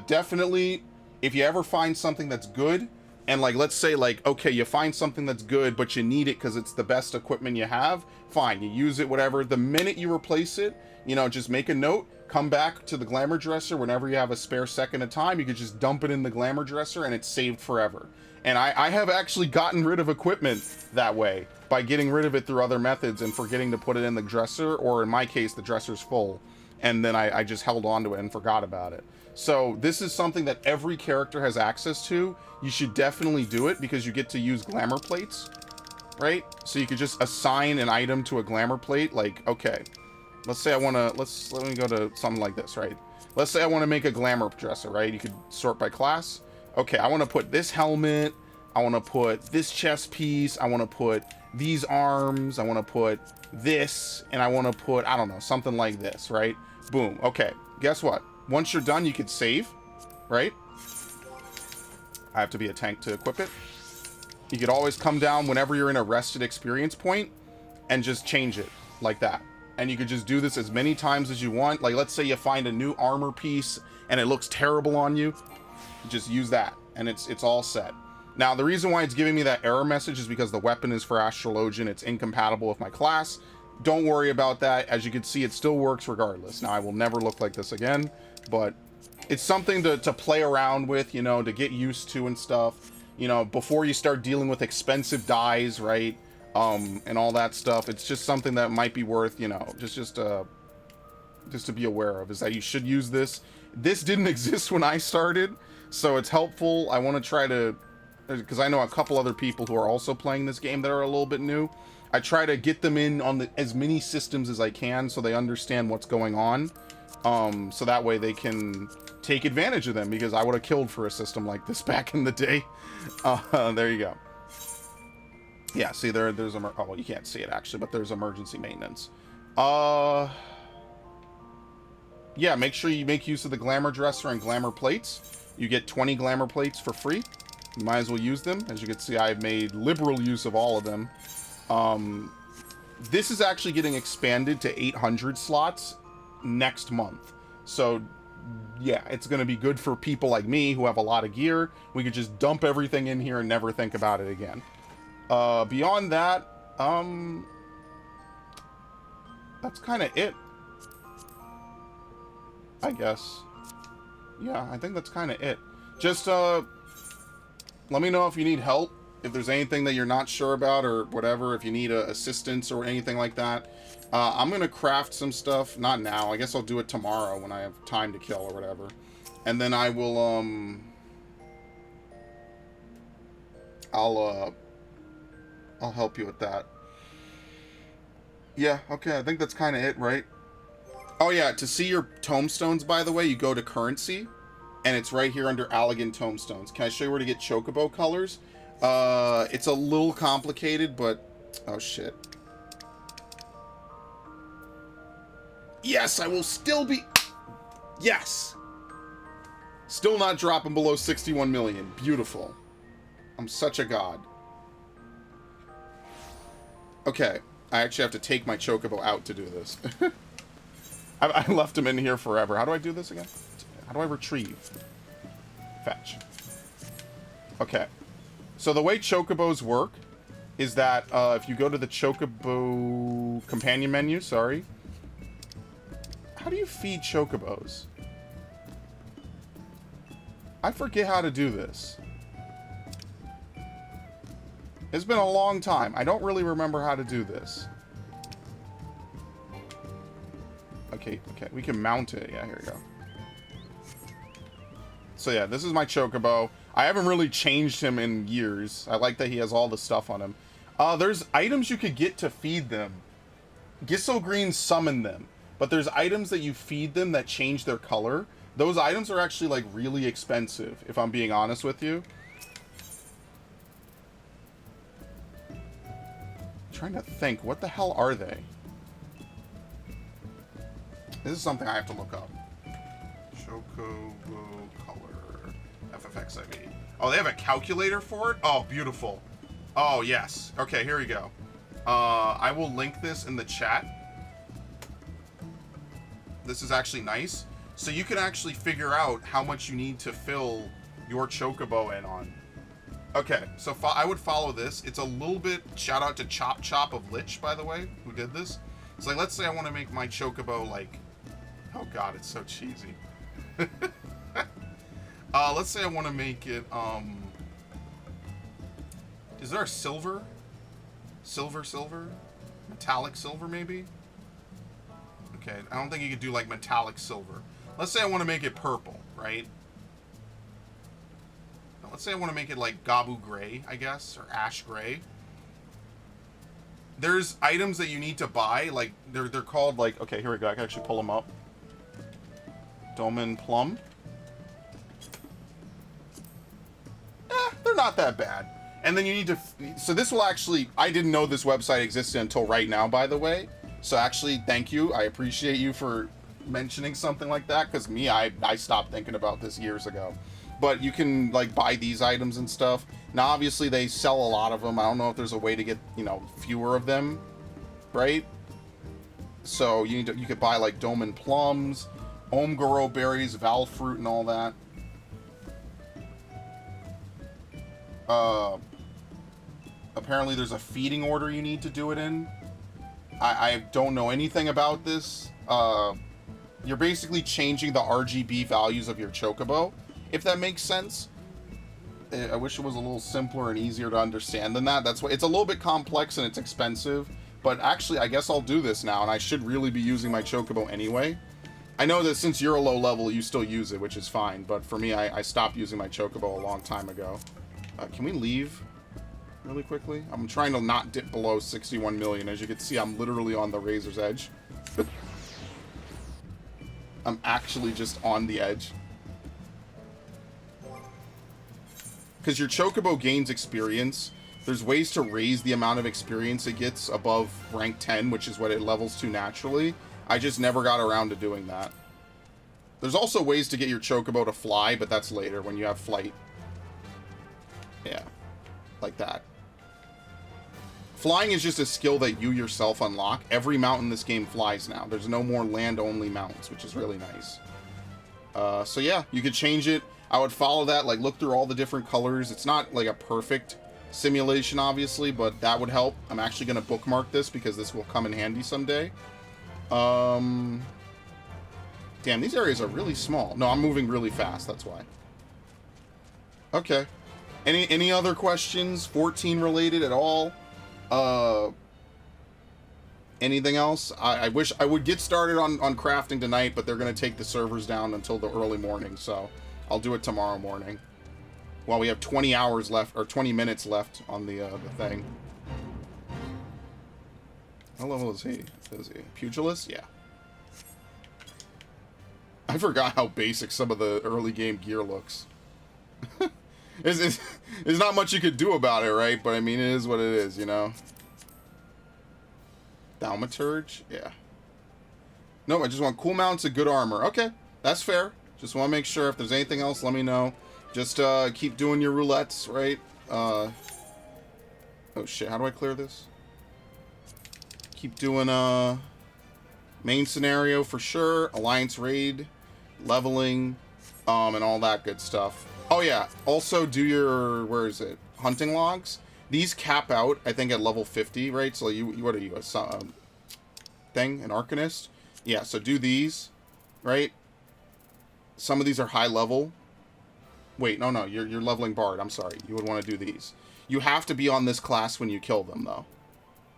Definitely, if you ever find something that's good, and, like, let's say, like, okay, you find something that's good, but you need it because it's the best equipment you have, fine, you use it, whatever. The minute you replace it, you know, just make a note, come back to the glamour dresser whenever you have a spare second of time. You could just dump it in the glamour dresser and it's saved forever. And I have actually gotten rid of equipment that way by getting rid of it through other methods and forgetting to put it in the dresser, or in my case, the dresser's full. And then I just held on to it and forgot about it. So this is something that every character has access to. You should definitely do it because you get to use glamour plates, right? So you could just assign an item to a glamour plate. Like, okay, let's say I want to, let me go to something like this, right? Let's say I want to make a glamour dresser, right? You could sort by class. Okay, I want to put this helmet, I want to put this chest piece, I want to put these arms, I want to put this, and I want to put, I don't know, something like this, right? Boom. Okay, guess what? Once you're done, you could save, right? I have to be a tank to equip it. You could always come down whenever you're in a rested experience point and just change it like that. And you could just do this as many times as you want. Like, let's say you find a new armor piece and it looks terrible on you. Just use that and it's all set. Now, the reason why it's giving me that error message is because the weapon is for Astrologian. It's incompatible with my class. Don't worry about that. As you can see, it still works regardless. Now, I will never look like this again, but it's something to play around with, you know, to get used to and stuff, you know, before you start dealing with expensive dyes, right? And all that stuff. It's just something that might be worth, you know, just to be aware of, is that you should use this. This didn't exist when I started, so it's helpful. I want to try to, because I know a couple other people who are also playing this game that are a little bit new. I try to get them in on as many systems as I can so they understand what's going on. So that way they can take advantage of them, because I would have killed for a system like this back in the day. There you go. Yeah, see there's oh, well, you can't see it actually, but there's emergency maintenance. Yeah, make sure you make use of the glamour dresser and glamour plates. You get 20 glamour plates for free. You might as well use them. As you can see, I've made liberal use of all of them. This is actually getting expanded to 800 slots next month. So, yeah, it's going to be good for people like me who have a lot of gear. We could just dump everything in here and never think about it again. Beyond that, that's kind of it, I guess. Yeah, I think that's kind of it. Just, let me know if you need help, if there's anything that you're not sure about or whatever, if you need assistance or anything like that. I'm going to craft some stuff, not now, I guess I'll do it tomorrow when I have time to kill or whatever. And then I will, I'll help you with that. Yeah, okay, I think that's kind of it, right? Oh yeah, to see your tombstones, by the way, you go to currency, and it's right here under Allegan tombstones. Can I show you where to get chocobo colors? It's a little complicated, but... Oh, shit. Yes, I will still be... Yes! Still not dropping below 61 million. Beautiful. I'm such a god. Okay, I actually have to take my chocobo out to do this. I left him in here forever. How do I do this again? How do I retrieve? Fetch. Okay. So the way chocobos work is that if you go to the chocobo companion menu, sorry. How do you feed chocobos? I forget how to do this. It's been a long time. I don't really remember how to do this. Okay, we can mount it. Yeah, here we go. So yeah, this is my chocobo. I haven't really changed him in years. I like that he has all the stuff on him. There's items you could get to feed them. Gisso Green summoned them, but there's items that you feed them that change their color. Those items are actually like really expensive, if I'm being honest with you. I'm trying to think, what the hell are they? This is something I have to look up. Chocobo color. FFXIV. Oh, they have a calculator for it? Oh, beautiful. Oh, yes. Okay, here we go. I will link this in the chat. This is actually nice. So you can actually figure out how much you need to fill your chocobo in on. Okay, so I would follow this. It's a little bit... Shout out to Chop Chop of Lich, by the way, who did this. So like, let's say I want to make my chocobo like... Oh god, it's so cheesy. Let's say I want to make it, is there a silver? Silver? Metallic silver, maybe? Okay, I don't think you could do, like, metallic silver. Let's say I want to make it purple, right? Now, let's say I want to make it, like, Gabu gray, I guess, or ash gray. There's items that you need to buy, like, they're called, like, okay, here we go, I can actually pull them up. Doman Plum. They're not that bad. And then you need to... So this will actually... I didn't know this website existed until right now, by the way. So actually, thank you. I appreciate you for mentioning something like that, because me, I stopped thinking about this years ago. But you can, like, buy these items and stuff. Now, obviously, they sell a lot of them. I don't know if there's a way to get, you know, fewer of them, right? So you could buy, like, Doman Plums, Omgoro berries, Valve fruit, and all that. Apparently there's a feeding order you need to do it in. I don't know anything about this. You're basically changing the RGB values of your chocobo, if that makes sense. I wish it was a little simpler and easier to understand than that. That's why it's a little bit complex and it's expensive. But actually, I guess I'll do this now, and I should really be using my chocobo anyway. I know that since you're a low level, you still use it, which is fine. But for me, I stopped using my chocobo a long time ago. Can we leave really quickly? I'm trying to not dip below 61 million. As you can see, I'm literally on the razor's edge. I'm actually just on the edge. Because your chocobo gains experience There's ways to raise the amount of experience it gets above rank 10, which is what it levels to naturally. I just never got around to doing that. There's also ways to get your chocobo to fly, but that's later when you have flight. Yeah, like that. Flying is just a skill that you yourself unlock. Every mount in this game flies now. There's no more land-only mounts, which is really nice. So yeah, you could change it. I would follow that, like look through all the different colors. It's not like a perfect simulation, obviously, but that would help. I'm actually going to bookmark this because this will come in handy someday. Damn, these areas are really small. No, I'm moving really fast, that's why. Okay. Any other questions? 14 related at all? Anything else? I wish I would get started on crafting tonight, but they're going to take the servers down until the early morning, so I'll do it tomorrow morning. While we have 20 hours left, or 20 minutes left on the thing. What level is he? Is he pugilist? Yeah. I forgot how basic some of the early game gear looks. There's not much you could do about it, right? But I mean, it is what it is, you know? Thaumaturge? Yeah. No, I just want cool mounts and good armor. Okay, that's fair. Just want to make sure if there's anything else, let me know. Just keep doing your roulettes, right? Oh shit, how do I clear this? Keep doing main scenario for sure, alliance raid, leveling, and all that good stuff. Oh yeah, also do your, where is it? Hunting logs. These cap out, I think, at level 50, right? So you what are you, a thing, an arcanist? Yeah, so do these, right? Some of these are high level. Wait, no, you're leveling bard. I'm sorry. You would want to do these. You have to be on this class when you kill them, though,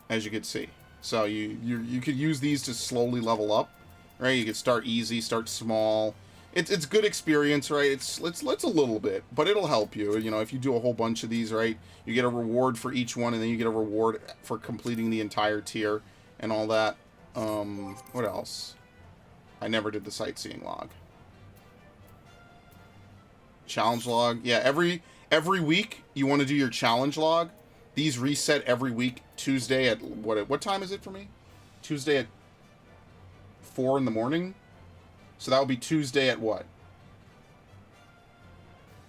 as you can see. So you could use these to slowly level up, right? You could start easy, start small. It's good experience, right? It's a little bit, but it'll help you. You know, if you do a whole bunch of these, right? You get a reward for each one, and then you get a reward for completing the entire tier and all that. What else? I never did the sightseeing log. Challenge log. Yeah, every week you want to do your challenge log. These reset every week. Tuesday at what time is it for me? Tuesday at 4 in the morning. So that would be Tuesday at what?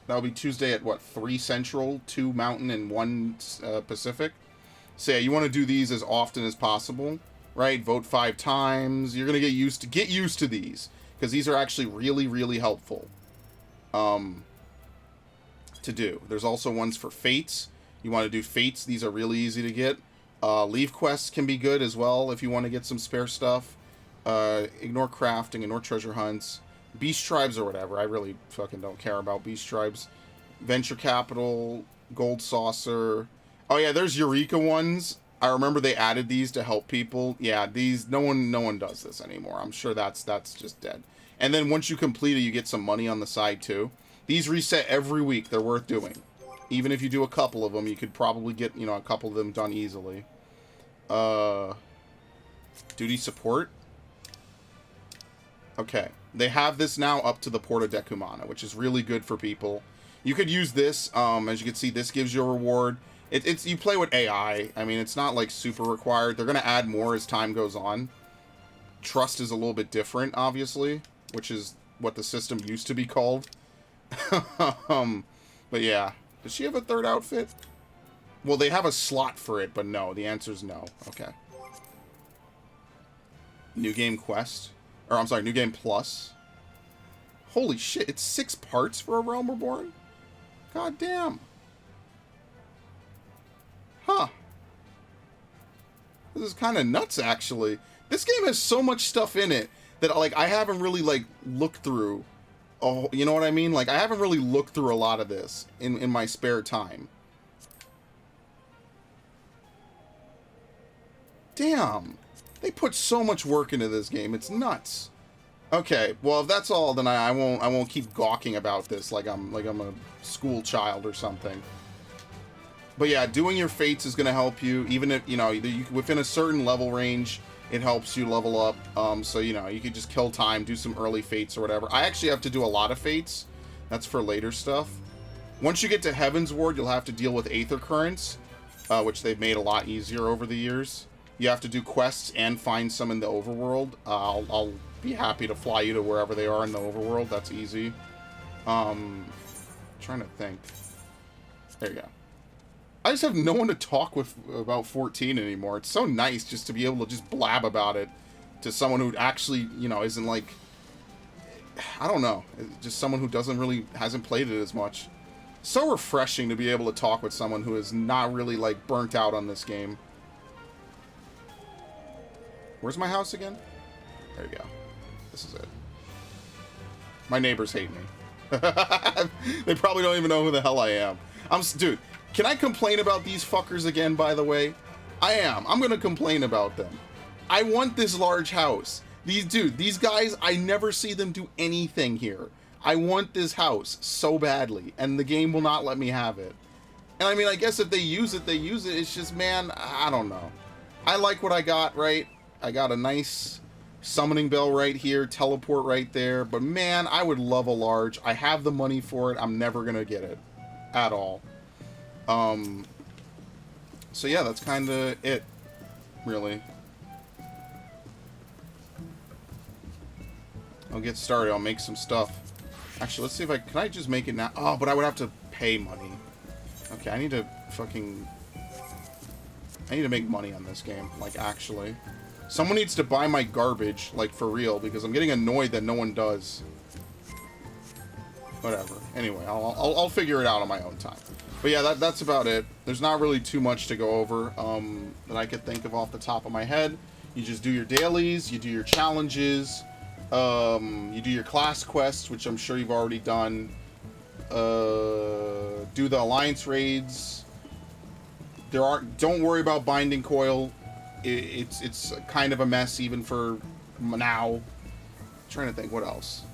That would be Tuesday at what? 3 Central, 2 Mountain, and 1 Pacific. So yeah, you want to do these as often as possible, right? Vote 5 times. You're gonna get used to these because these are actually really, really helpful. To do. There's also ones for fates. You want to do fates. These are really easy to get. Leave quests can be good as well if you want to get some spare stuff. Ignore crafting, ignore treasure hunts, beast tribes or whatever. I really fucking don't care about beast tribes. Venture capital, gold saucer. Oh yeah, there's Eureka ones. I remember they added these to help people. Yeah, these no one does this anymore. I'm sure that's just dead. And then once you complete it, you get some money on the side too. These reset every week. They're worth doing. Even if you do a couple of them, you could probably get, you know, a couple of them done easily. Duty support. Okay. They have this now up to the Porta Decumana, which is really good for people. You could use this. As you can see, this gives you a reward. It's you play with AI. I mean, it's not like super required. They're going to add more as time goes on. Trust is a little bit different, obviously, which is what the system used to be called. But yeah. Does she have a third outfit? Well, they have a slot for it, but no. The answer is no. Okay. New game quest. Or, I'm sorry, new game plus. Holy shit, it's 6 parts for A Realm Reborn? God damn. Huh. This is kind of nuts, actually. This game has so much stuff in it that, like, I haven't really, like, looked through. Oh, you know what I mean? Like, I haven't really looked through a lot of this in my spare time. Damn. They put so much work into this game. It's nuts. Okay, well, if that's all, then I won't keep gawking about this like I'm a school child or something. But yeah, doing your fates is going to help you, even if, you know, within a certain level range, it helps you level up. So, you know, you could just kill time, do some early fates or whatever. I actually have to do a lot of fates. That's for later stuff. Once you get to Heaven's Ward, you'll have to deal with Aether Currents. which they've made a lot easier over the years. You have to do quests and find some in the overworld. I'll be happy to fly you to wherever they are in the overworld. That's easy. Trying to think. There you go. I just have no one to talk with about 14 anymore. It's so nice just to be able to just blab about it to someone who actually, you know, isn't like, I don't know, just someone who hasn't played it as much. So refreshing to be able to talk with someone who is not really like burnt out on this game. Where's my house again? There you go. This is it. My neighbors hate me. They probably don't even know who the hell I am. Dude, can I complain about these fuckers again, by the way? I am. I'm gonna complain about them. I want this large house. These guys, I never see them do anything here. I want this house so badly, and the game will not let me have it. And I mean, I guess if they use it, they use it. It's just, man, I don't know. I like what I got, right? I got a nice summoning bell right here, teleport right there. But man, I would love a large. I have the money for it. I'm never gonna get it at all. So yeah, that's kind of it, really. I'll get started. I'll make some stuff. Actually, let's see if can I just make it now? Oh, but I would have to pay money. Okay, I need to make money on this game, like, actually. Someone needs to buy my garbage, like, for real, because I'm getting annoyed that no one does. Whatever. Anyway, I'll figure it out on my own time. But yeah, that's about it. There's not really too much to go over that I could think of off the top of my head. You just do your dailies, you do your challenges, you do your class quests, which I'm sure you've already done. Do the alliance raids. Don't worry about binding coil. It's kind of a mess even for now. I'm trying to think what else.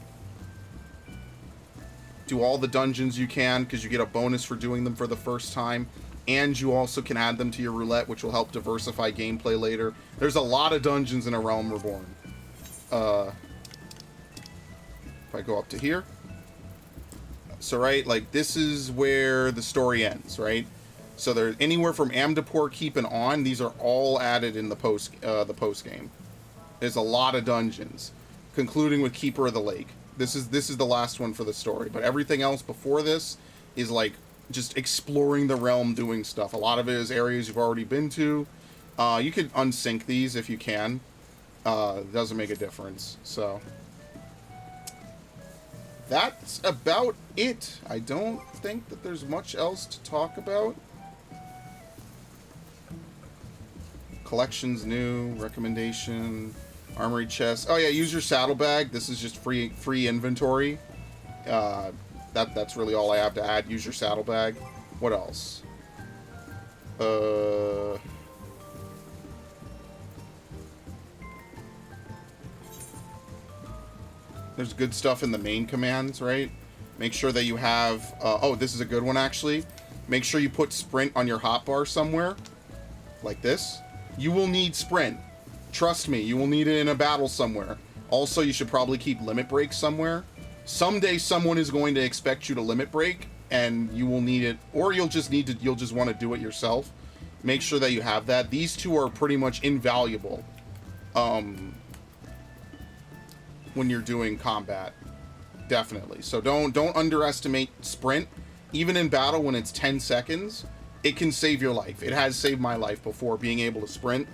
Do all the dungeons you can, because you get a bonus for doing them for the first time, and you also can add them to your roulette, which will help diversify gameplay later. There's a lot of dungeons in A Realm Reborn. If I go up to here, so right, like, this is where the story ends, right? So there's anywhere from Amdapor Keep and on. These are all added in the post game. There's a lot of dungeons, concluding with Keeper of the Lake. This is the last one for the story, but everything else before this is like just exploring the realm, doing stuff. A lot of it is areas you've already been to. You could unsync these if you can. It doesn't make a difference. So that's about it. I don't think that there's much else to talk about. Collections new, recommendation, armory chest. Oh yeah, use your saddlebag. This is just free inventory. That's really all I have to add. Use your saddlebag. What else? There's good stuff in the main commands, right? Make sure that you have... oh, this is a good one, actually. Make sure you put sprint on your hotbar somewhere. Like this. You will need sprint. Trust me, you will need it in a battle somewhere. Also, you should probably keep limit break somewhere. Someday someone is going to expect you to limit break, and you will need it, or you'll just want to do it yourself. Make sure that you have that. These two are pretty much invaluable when you're doing combat. Definitely. So don't underestimate sprint. Even in battle when it's 10 seconds, it can save your life. It has saved my life before, being able to sprint.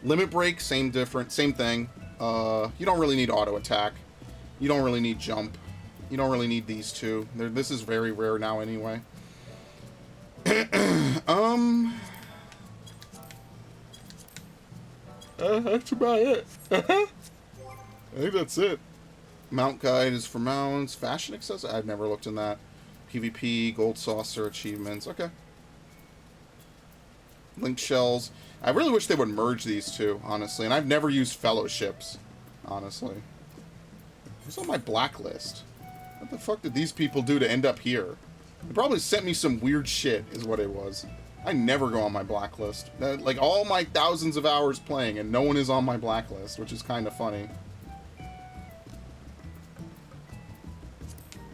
Limit break, same thing. You don't really need auto attack. You don't really need jump. You don't really need these two. This is very rare now anyway. That's about it. I think that's it. Mount guide is for mounts. Fashion accessory. I've never looked in that. PvP, gold saucer, achievements. Okay. Link shells. I really wish they would merge these two, honestly. And I've never used fellowships, honestly. Who's on my blacklist? What the fuck did these people do to end up here? They probably sent me some weird shit, is what it was. I never go on my blacklist. Like, all my thousands of hours playing, and no one is on my blacklist, which is kind of funny.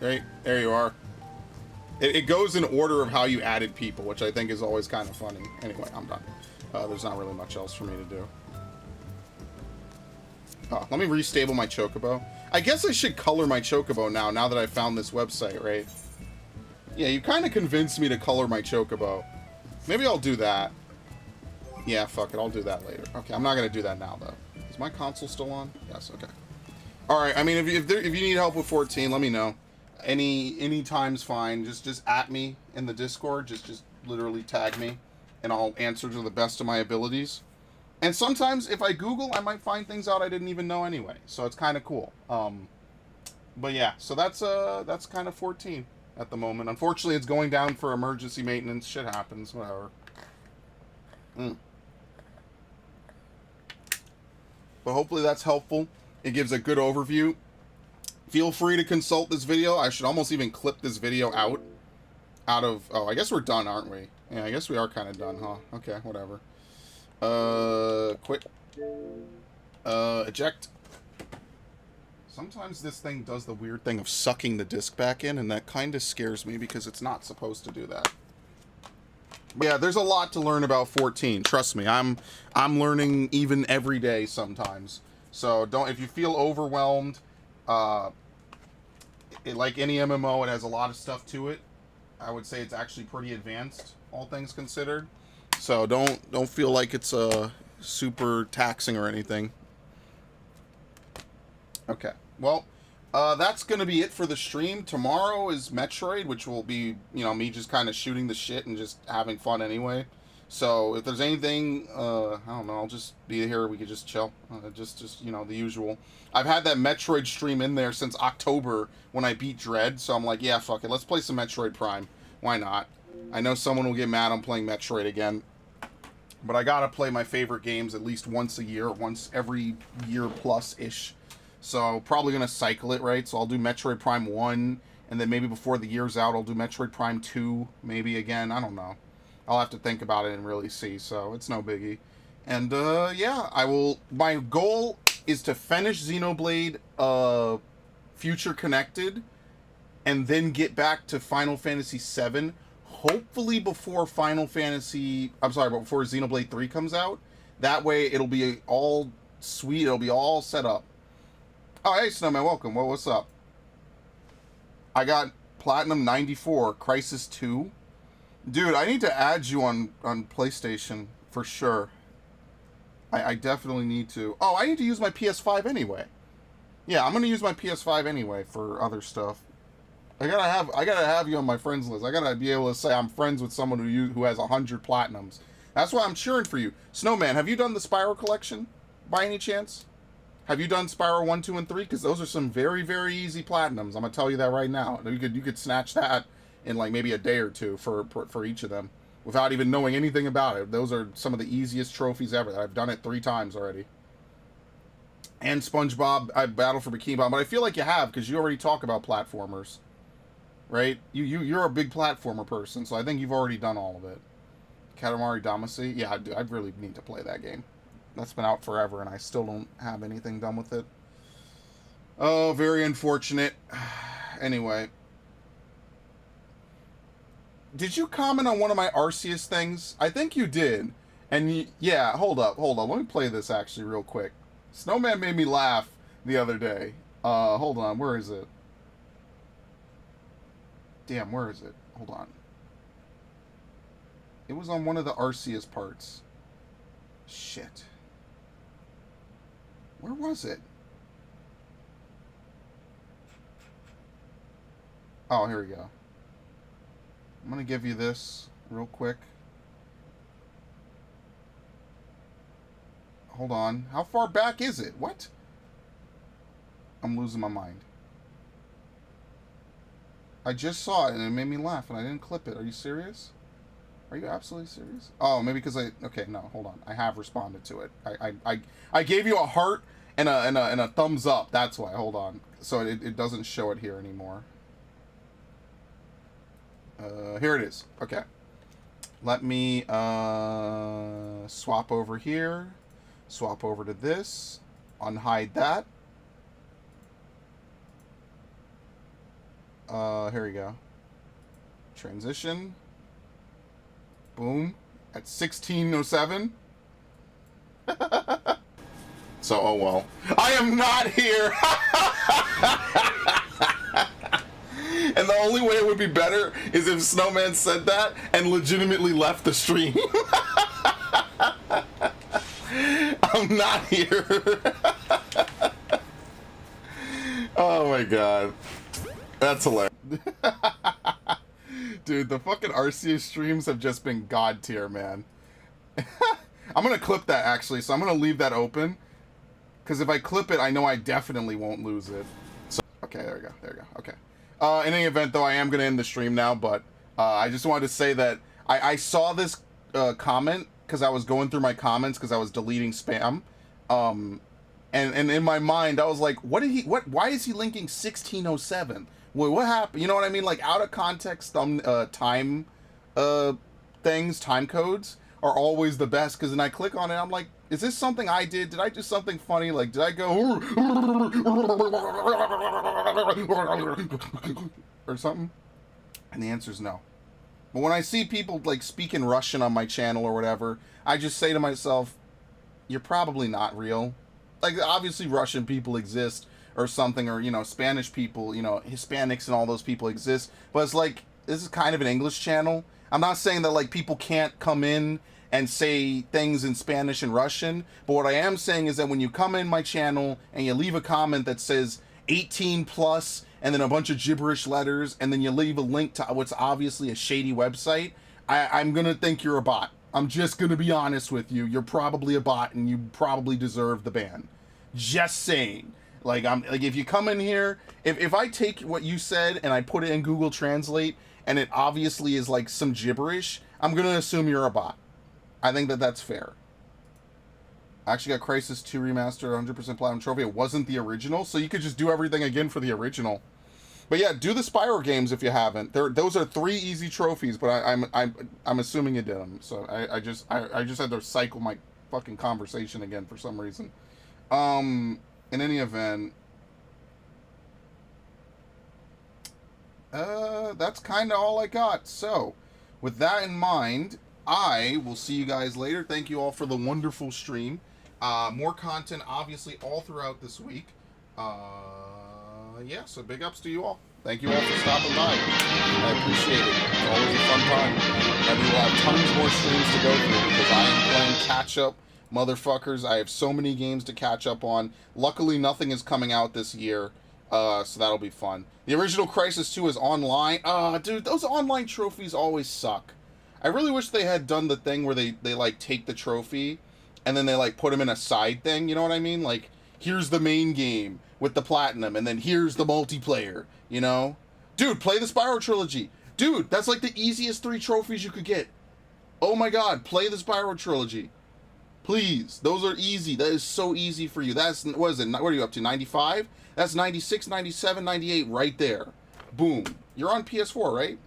There you are. It goes in order of how you added people, which I think is always kind of funny. Anyway, I'm done. There's not really much else for me to do. Let me restable my chocobo. I guess I should color my chocobo now that I found this website, right? Yeah, you kind of convinced me to color my chocobo. Maybe I'll do that. Yeah, fuck it. I'll do that later. Okay, I'm not going to do that now, though. Is my console still on? Yes, okay. Alright, I mean, if you need help with 14, let me know. Any time's fine. Just at me in the Discord. Just literally tag me, and I'll answer to the best of my abilities. And sometimes, if I Google, I might find things out I didn't even know anyway. So it's kind of cool. But yeah, so that's kind of 14 at the moment. Unfortunately, it's going down for emergency maintenance. Shit happens. Whatever. But hopefully that's helpful. It gives a good overview. Feel free to consult this video. I should almost even clip this video out of... Oh, I guess we're done, aren't we? Yeah, I guess we are kind of done, huh? Okay, whatever. Quit. Eject. Sometimes this thing does the weird thing of sucking the disc back in, and that kind of scares me because it's not supposed to do that. But yeah, there's a lot to learn about 14. Trust me, I'm learning even every day sometimes. So if you feel overwhelmed, like any MMO, it has a lot of stuff to it. I would say it's actually pretty advanced, all things considered. So don't feel like it's super taxing or anything. Okay, well, that's gonna be it for the stream. Tomorrow is Metroid, which will be, me just kind of shooting the shit and just having fun anyway. So if there's anything, I don't know, I'll just be here. We could just chill, just the usual. I've had that Metroid stream in there since October when I beat Dread. So I'm like, yeah, fuck it, let's play some Metroid Prime. Why not? I know someone will get mad I'm playing Metroid again, but I gotta play my favorite games at least once a year, once every year plus-ish. So probably gonna cycle it, right? So I'll do Metroid Prime 1, and then maybe before the year's out, I'll do Metroid Prime 2, maybe again. I don't know. I'll have to think about it and really see, so it's no biggie. And, yeah, my goal is to finish Xenoblade, Future Connected, and then get back to Final Fantasy VII, hopefully before before Xenoblade 3 comes out. That way, it'll be all sweet, it'll be all set up. Oh, hey, Snowman, welcome. Well, what's up? I got Platinum 94, Crisis 2. Dude, I need to add you on PlayStation, for sure. I definitely need to. Oh, I need to use my PS5 anyway. Yeah, I'm gonna use my PS5 anyway for other stuff. I gotta have you on my friends list. I gotta be able to say I'm friends with someone who has 100 platinums. That's why I'm cheering for you. Snowman, have you done the Spyro collection by any chance? Have you done Spyro 1, 2, and 3? Because those are some very, very easy platinums. I'm gonna tell you that right now. You could snatch that in like maybe a day or two for each of them without even knowing anything about it. Those are some of the easiest trophies ever. I've done it 3 times already. And SpongeBob, I Battle for Bikini Bottom, but I feel like you have because you already talk about platformers, right? You're a big platformer person, so I think you've already done all of it. Katamari Damacy, yeah, I really need to play that game. That's been out forever, and I still don't have anything done with it. Oh, very unfortunate. Anyway. Did you comment on one of my Arceus things? I think you did. And yeah, hold up. Let me play this actually real quick. Snowman made me laugh the other day. Hold on. Where is it? Damn, where is it? Hold on. It was on one of the Arceus parts. Shit. Where was it? Oh, here we go. I'm going to give you this real quick. Hold on. How far back is it? What? I'm losing my mind. I just saw it and it made me laugh and I didn't clip it. Are you serious? Are you absolutely serious? Oh, maybe because okay, no, hold on. I have responded to it. I gave you a heart and a thumbs up. That's why. Hold on. So it doesn't show it here anymore. Here it is. Okay. Let me swap over here. Swap over to this. Unhide that. Here we go. Transition. Boom. At 16:07. So, oh well. I am not here! And the only way it would be better is if Snowman said that and legitimately left the stream. I'm not here. Oh my god. That's hilarious. Dude, the fucking Arceus streams have just been god tier, man. I'm gonna clip that actually, so I'm gonna leave that open. Because if I clip it, I know I definitely won't lose it. So, okay, there we go, there we go, okay. In any event, though, I am gonna end the stream now, but I just wanted to say that I saw this comment because I was going through my comments because I was deleting spam. And in my mind, I was like, why is he linking 1607? What happened? You know what I mean? Like, out of context time things, time codes are always the best, because then I click on it, I'm like, is this something I did? Did I do something funny? Like, did I go or something? And the answer is no. But when I see people like speaking Russian on my channel or whatever, I just say to myself, you're probably not real. Like, obviously Russian people exist or something, or, you know, Spanish people, you know, Hispanics and all those people exist. But it's like, this is kind of an English channel. I'm not saying that, like, people can't come in and say things in Spanish and Russian, but what I am saying is that when you come in my channel and you leave a comment that says 18 plus and then a bunch of gibberish letters, and then you leave a link to what's obviously a shady website, I'm gonna think you're a bot. I'm just gonna be honest with you. You're probably a bot and you probably deserve the ban. Just saying. Like, if you come in here, if I take what you said and I put it in Google Translate and it obviously is like some gibberish, I'm gonna assume you're a bot. I think that that's fair. I actually got Crisis 2 Remaster, 100% Platinum Trophy. It wasn't the original, so you could just do everything again for the original. But yeah, do the Spyro games if you haven't. Those are 3 easy trophies, but I'm assuming you did them. So I just had to cycle my fucking conversation again for some reason. In any event, that's kind of all I got. So, with that in mind, I will see you guys later. Thank you all for the wonderful stream. More content, obviously, all throughout this week. Yeah, so big ups to you all. Thank you all for stopping by. I appreciate it. It's always a fun time. And we will have tons more streams to go through because I am playing catch-up, motherfuckers. I have so many games to catch up on. Luckily, nothing is coming out this year, so that'll be fun. The original Crisis 2 is online. Dude, those online trophies always suck. I really wish they had done the thing where they like take the trophy and then they like put them in a side thing, you know what I mean? Like, here's the main game with the platinum and then here's the multiplayer, you know? Dude, play the Spyro trilogy. Dude, that's like the easiest 3 trophies you could get. Oh my god, play the Spyro trilogy. Please, those are easy. That is so easy for you. That's, what is it? What are you up to, 95? That's 96, 97, 98 right there. Boom. You're on PS4, right?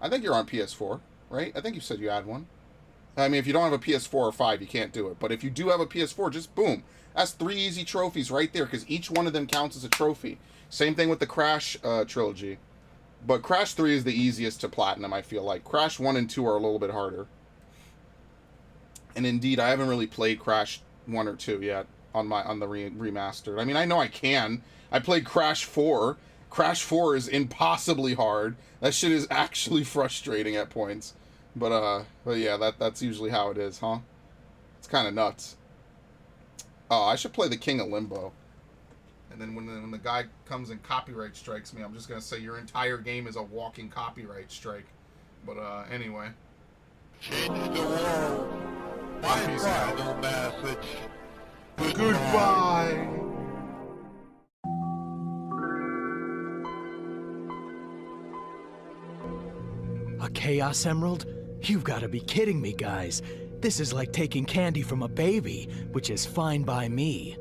I think you're on PS4. Right? I think you said you had one. I mean, if you don't have a PS4 or 5, you can't do it. But if you do have a PS4, just boom. That's 3 easy trophies right there, because each one of them counts as a trophy. Same thing with the Crash trilogy. But Crash 3 is the easiest to platinum, I feel like. Crash 1 and 2 are a little bit harder. And indeed, I haven't really played Crash 1 or 2 yet on the remastered. I mean, I know I can. I played Crash 4. Crash 4 is impossibly hard. That shit is actually frustrating at points. But yeah, that's usually how it is, huh? It's kind of nuts. Oh, I should play the King of Limbo. And then when the guy comes and copyright strikes me, I'm just going to say your entire game is a walking copyright strike. But anyway. Goodbye. A Chaos Emerald? You've got to be kidding me, guys. This is like taking candy from a baby, which is fine by me.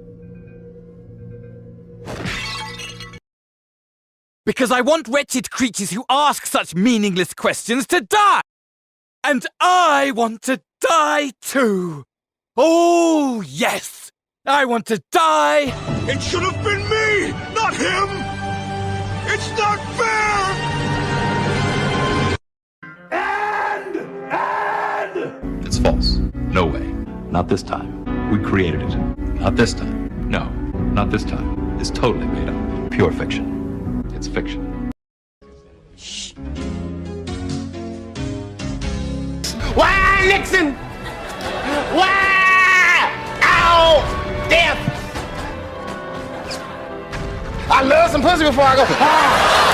Because I want wretched creatures who ask such meaningless questions to die! And I want to die too! Oh, yes! I want to die! It should have been me, not him! It's not fair! It's false. No way. Not this time. We created it. Not this time. No, not this time. It's totally made up. Pure fiction. It's fiction. Why, Nixon? Why? Ow! Death! I love some pussy before I go. Ah!